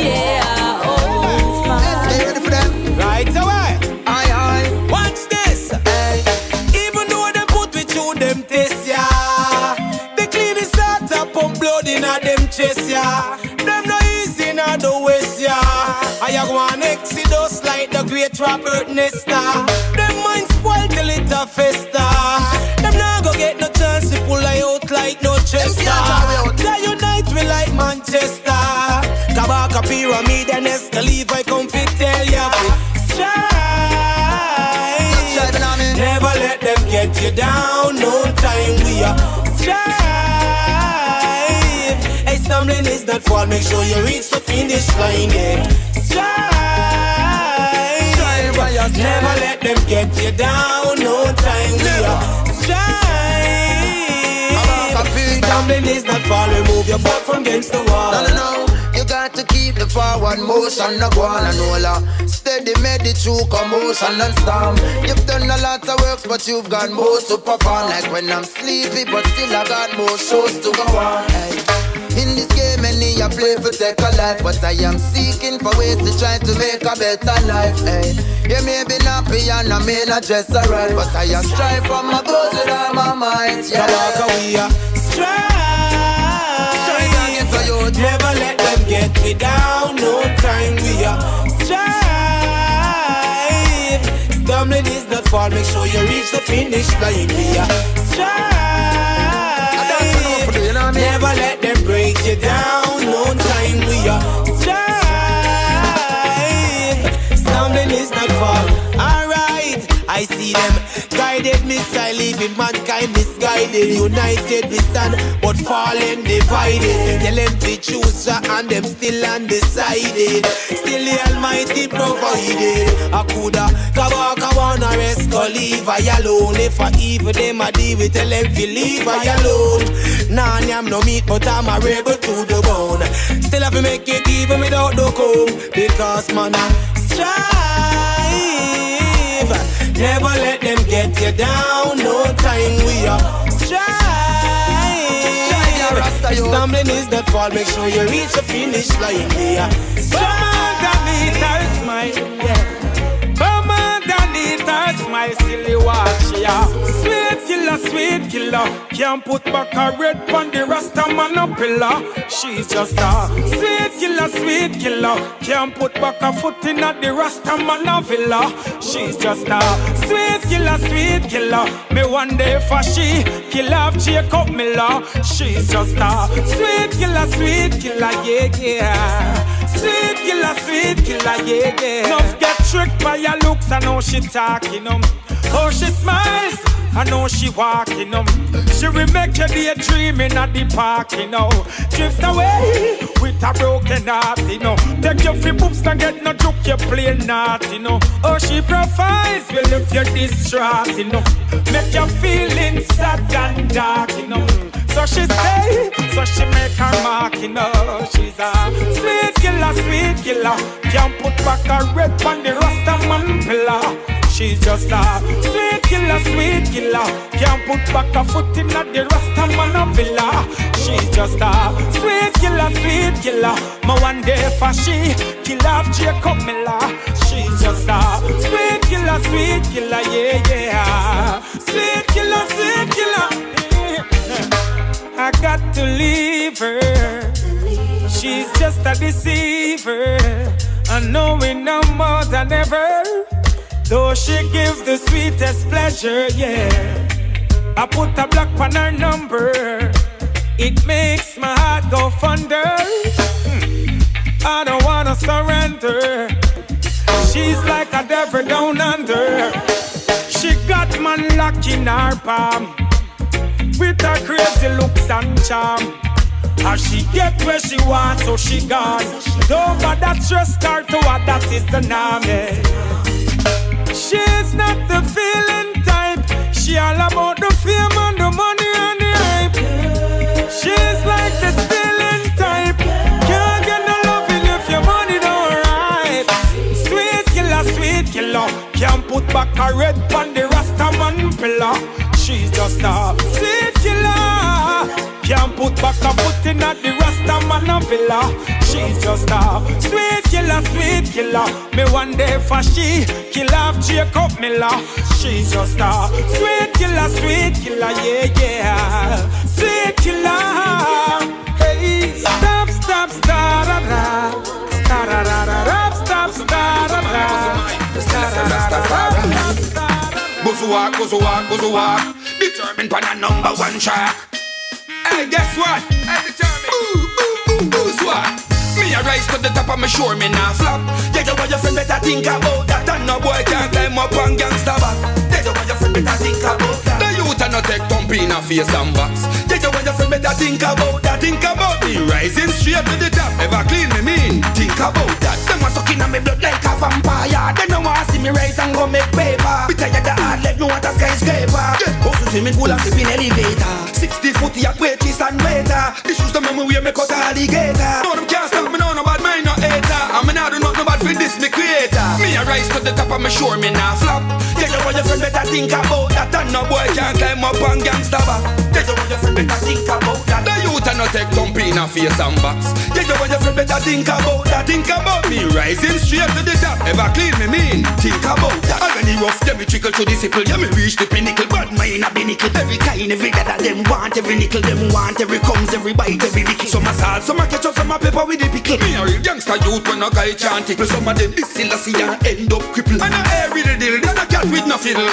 Yeah, oh, Ready for them? Right away. Aye. Watch this. Hey. Even though them put me through them tests, yeah. They clean the start up, pump blood in a them chest, yeah. Them no easy in a the west, yeah. I go on Exodus like the great Robert Nesta. Them mind spoiled till it a festa. Them now go get no chance to pull I out like no Chester. They unite we like Manchester. Kabaka pyramid and Exco Levi come fit tell ya. Strive. Never let them get you down. No time we are strive. Hey, stumbling is not fall. Make sure you reach the finish line. Yeah. Strive. Never let them get you down. No time we are strive. Stumbling is not fall. Remove your butt from against the wall. No. You got to keep the forward motion, no go on and roller. Steady, made it through commotion and storm. You've done a lot of works, but you've got more to perform. Like when I'm sleepy, but still I got more shows to go on. Hey. In this game, many I play for take a life, but I am seeking for ways to try to make a better life. Hey. You may be happy and I may not dress alright, but I am strive for my goals with all my might. Yeah. Kabaka we are strive. Never let them get me down. No time we are strive. Stumbling is not fall. Make sure you reach the finish line. We are strive. Never let them break you down. No time we are strive. believing mankind misguided. United we stand, but fallen divided. Tell them to choose and them still undecided. Still the Almighty provided. Akuda, Kabaka wanna Exco, Levi alone. If I evil them I deal with, tell them to leave I alone. Nah, I'm no meat, but I'm a rebel to the bone. Still have to make it even without the comb. Because man, I strive. Never let them get you down. No time we are strive. Stumbling is not fall. Make sure you reach the finish line. Yeah. Come underneath her smile. Yeah. Come underneath her smile. Still you watch ya. Sweet killer. Can't put back a red on the Rasta man a pillar. She's just a sweet killer. Can't put back a foot in at the Rasta man a villa. She's just a sweet killer. Me one day for she kill off Jacob Miller. She's just a sweet killer, yeah. Sweet killer, yeah. Enough get tricked by your looks, I know she talking Oh, she smiles, I know she walking She will make you daydreaming at the park, Drift away with a broken heart, Take your free books and get no joke, you play not, Oh, she provides, will if you're distraught, Make you feel sad and dark, So she stay, so she make her mark, She's a sweet killer. Can't put back a red on the Rasta man pillar. She's just a sweet killer. Can't put back a foot in at the Rasta man a villa. She's just a sweet killer. My one day for she kill off Jacob Miller. She's just a sweet killer, yeah. Sweet killer. I got to leave her. She's just a deceiver. I know it no more than ever. Though she gives the sweetest pleasure, yeah. I put a block on her number. It makes my heart go thunder. I don't wanna surrender. She's like a devil down under. She got man locked in her palm with her crazy looks and charm. As she get where she wants, so she gone. Don't bother trust her to her, that is the norm, yeah. She's not the feeling type. She all about the fame and the money and the hype. She's like the stealing type. Can't get no loving if your money don't right. Sweet killer. Can't put back a red on the Rasta man pillar. She's just a sweet killer. Can't put back a foot in at the Rasta man a villa. She's just a sweet killer. Me one day for she kill off Jacob Miller. She's just a sweet killer, yeah. Sweet killer. Hey, stop, Goes walk. Determined by the number one track. Hey, guess what? Hey, determined. What? Me a rise to the top of my shore, me nah flop. Yeah, you want your friend better think about that. And no boy can't climb up on gangsta back. Yeah, you want your friend better think about that. The youth a no take thump in a face and box. Yeah, you want your friend better think about that. Think about me rising straight to the top. Ever clean me mean? Think about that. Them a sucking on me blood like a vampire. They don't wanna see me rise and go make paper. Be tired the hard leg, no want a skyscraper. Also swimming pool and sleeping elevator. 60 foot yak waitress and waiter. The shoes the mama wear me cut alligator. No them can't stop me, no bad mind, no hater. I'm not do nothing bad for this, me creator. Me a rise to the top of my shore, me nah flop. Yeah, you want your friend better think about that. And no boy can't climb up on gangsta back. Yeah, you want your friend better think about that. The youth a no take thump in a face and box. Yeah, you want your friend better think about that. Think about me rising straight to the top. Ever clean me mean? Think about that. Already rough, yeah, me trickle to the sickle. Yeah, me reach the pinnacle, but mine a binnacle. Every kind, every that them want, every nickel, them want, every comes, every bite, every nickel. Some a salt, some a ketchup, some a pepper with the pickle. Me a real gangster youth when a guy can't tickle. Some of them this Sizzla and end up cripple. And a air with the deal, this a cat with no fiddle.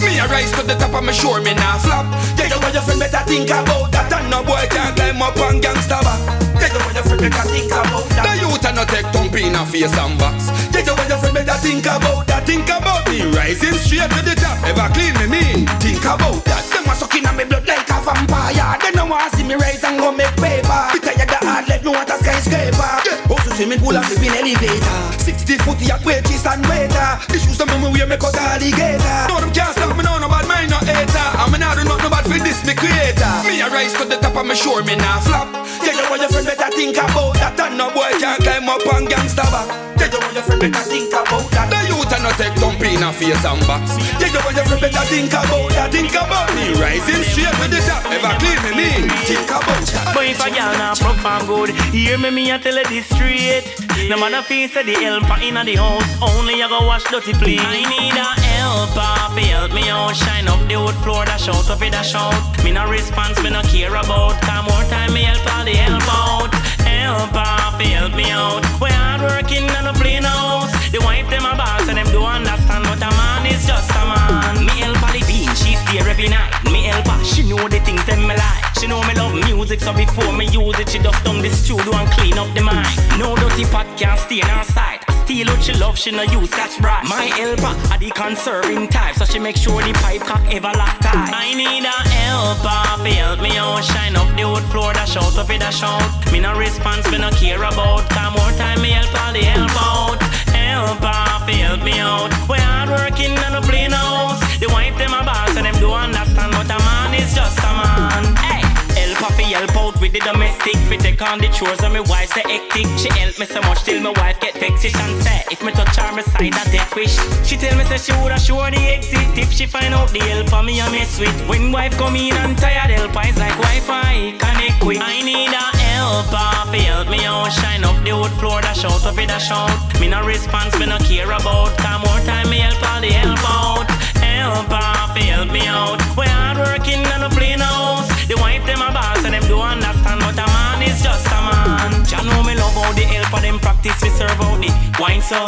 Me a rise to the top of my shore, me nah flop. Yeah, you want your friend better think about that. And no boy can't climb up on gangsta back. Yeah, you want your friend better think about that. The youth a no take thump in a face and box. Yeah, you and your friend better think about that. Think about me rising straight to the top. Ever clean me mean? Think about that. Them a sucking on me blood like a vampire. They don't want to see me rise and go make paper. Because you got hard left, no want a skyscraper. Also swimming pool and flipping elevator. 60 foot yacht wages and waiter. The shoes them me wear me cut alligator. No them can't stop me now, no bad mind no hater. I'm not do nothing bad for this me creator. Me a rise to the top and me sure me nah flop. Yeah, you and your friend better think about that. And no boy can't climb up on gangsta back. Yeah, you and your friend better think about that. The youth and not take dump in a face and box. Yeah, you and your friend better think about that. Think about me rising straight to the top. Ever clean me mean? Think about that. But if a girl not perform good, hear me a tell her this straight. No matter if you say the helper in the house, only you go wash dirty please. I need a helper to help me out. Shine up the wood floor, dash out of it, dash out. Me no response, me no care about. Come more time, me help all the help out. Helper to help me out. We hard working and no plain house. The wife them a boss and them do understand, but a man is just a man. Me help all the bean, she's there every night. Me help her, she know the things them me like. She know me love music, so before me use it, she dust down the studio and clean up the mic. No dirty pot can't stay in her sight. Steal what she love, she no use catch bright. My helper are the conserving type, so she make sure the pipe cock ever lock tight. I need a helper to help me out. Shine up the wood floor, dash out of it, dash out. Me no response, me no care about. Come more time, me help all the help out. Helper to help me out. We hard working and no plain house. The wife them a boss and them do understand, but a man is just a man. Hey. Help her help out with the domestic. Fi take on the chores and my wife say hectic. She help me so much till my wife get vexed and say if me touch her, me sign a death wish. She tell me say she woulda sure the exit if she find out the help for me a mess with. When wife come in and tired, help is like Wi-Fi connect quick. I need a helper to help me out. Shine up the wood floor, dash out of it, dash out. Me no response, me no care about. Come more time, me help all the help out. Helper to help me out. We hard working and no plain house. The wife them a boss and them do understand, but a man is just a man. Ya know me love how the help of them practice we serve out the wine so.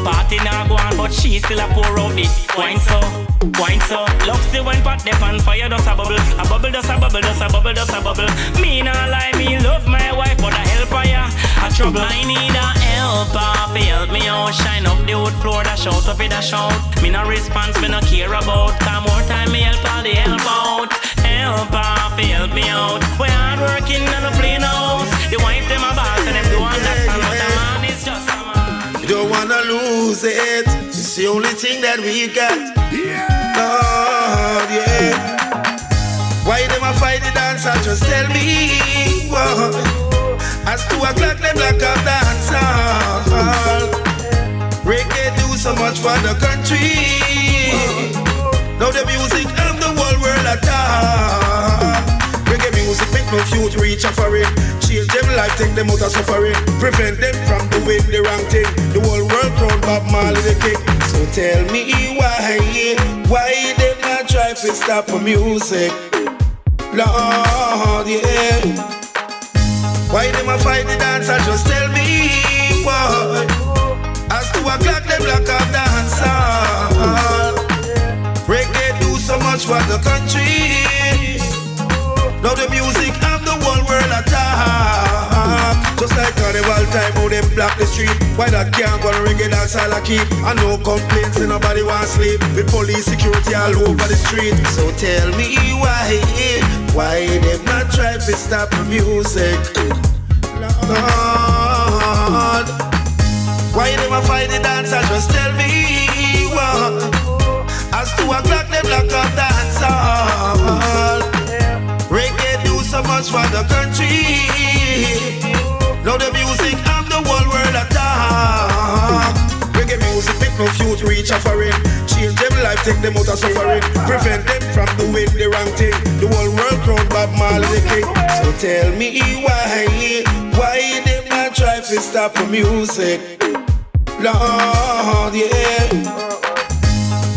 Party now go on, but she still a pour out the wine so. Love see when pot dip on fire does a bubble. A bubble does a bubble, does a bubble, does a bubble. Me nah lie, me love my wife, but a helper ya a trouble. I need a helper to help me out. Shine up the wood floor, dash out of it, dash out. Me no response, me no care about. Come more time, me help all the help out. Helper to help me out. We hard working and no plain house. The wife them a boss and them do understand, but a man is just a man. Don't wanna lose it. It's the only thing that we got. Lord, yeah. Why them a fight the dancer? Just tell me. Whoa. As 2 o'clock them lock up the dancehall. Reggae do so much for the country. Now the music of the whole world attack. Reggae music make no youth reach a for it. Change them life, take them out of suffering. Prevent them from doing the wrong thing. The whole world proud Bob Marley the king. So tell me why they not try to stop the music? Lord, yeah. Why them a fight the dancer? Just tell me why. As 2 o'clock them lock up the dancehall. Reggae do so much for the country. Now the music of the whole world attack. Just like carnival time, how them block the street. Why that can't go to reggae dance all I keep? And no complaints, and nobody want sleep. With police security all over the street. So tell me why them not try to stop the music? Lord, why them a fight the dancer? Just tell me why. As 2 o'clock them lock up the dancehall. Reggae do so much for the country. Now the music of the whole world attack. Reggae music make no youth reach a foreign. Change them life, take them out of suffering. Prevent them from doing the wrong thing. The whole world crown Bob Marley the king. So tell me why them not try to stop the music? Lord, yeah.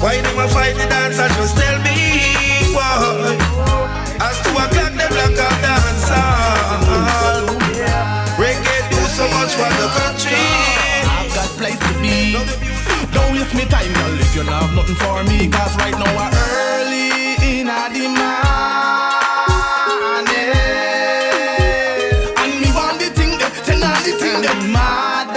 Why them a fight the dancer? Just tell me why. As 2 o'clock them lock up the dancehall. Reggae do so much for the country. I've got place to be. Don't waste me time, girl, if you don't have nothing for me. Cause right now we're early in a demand. And me want the thing, then all the thing, then mad.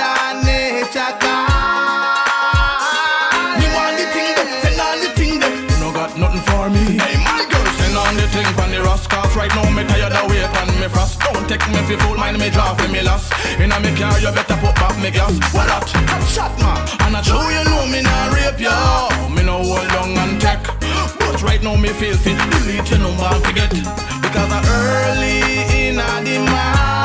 right now me tired of wait on me frost. Don't take me fi fool, mind me draw fi me loss. Inna me car you better put back me gas. What that? Top shot man, and I show you know me nah rape ya. Me no hold down and take. But right now me feel fit, delete your number and forget. Because I early inna the morning,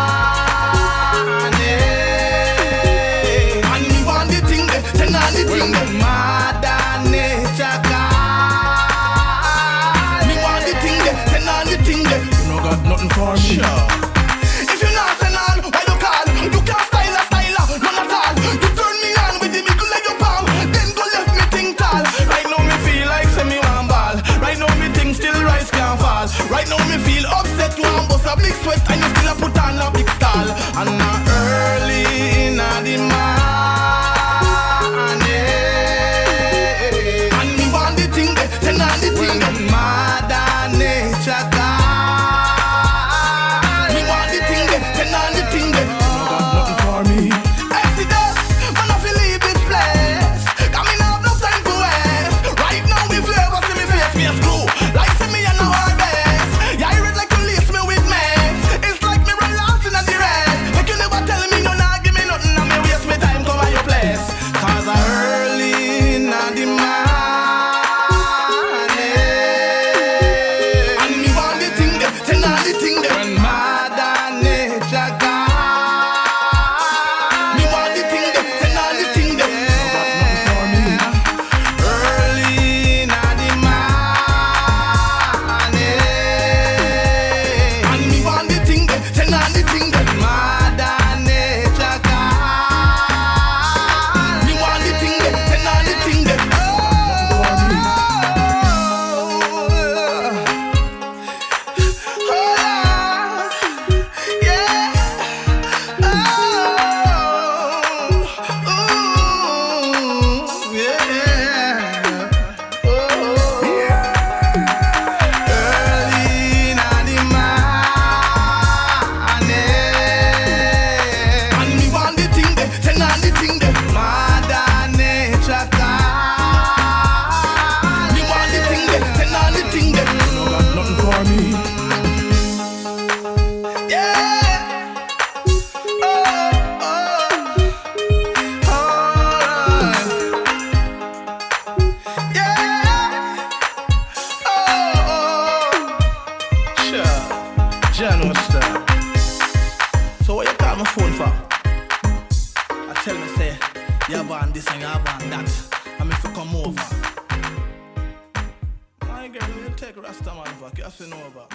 and me want the thing there, send on the thing there. Mother nature God, me want the thing there, send on the thing there. You no got nothing for me. Sure. If you not send on, why you call? You can't style, none at all. You turn me on with the middle of your palm, then go left me think tall. Right now me feel like semi one ball. Right now me think still rise can't fall. Right now me feel upset one bust a big sweat and you still a put on a big stall. And not early in the morning, and me want the thing there, send on the thing there. Mother nature God, me want the thing there, send on the thing there. You no got nothing for me. Exodus, man I feel leave this place. Got me now have no time to waste. Right now me flavor see me face me a screw. Like see me and now our best. Yeah, you read like you lace me with mess. It's like me run lost in the red. Like you never tell me no, nah, give me nothing and me waste me time come at your place. Cause I early in the morning, and me want the thing there, send on the thing there. When mother nature God, me want the thing there, send on the thing there. You got nothing for me. Early in the morning, and me want the thing there, send on the thing there. Mother nature God, me want the thing there, send on the thing there. So what you call my phone for? I tell me say, you have on this and you have on that. I'm if you come over. My girl, you take Rasta man for, you have to know about.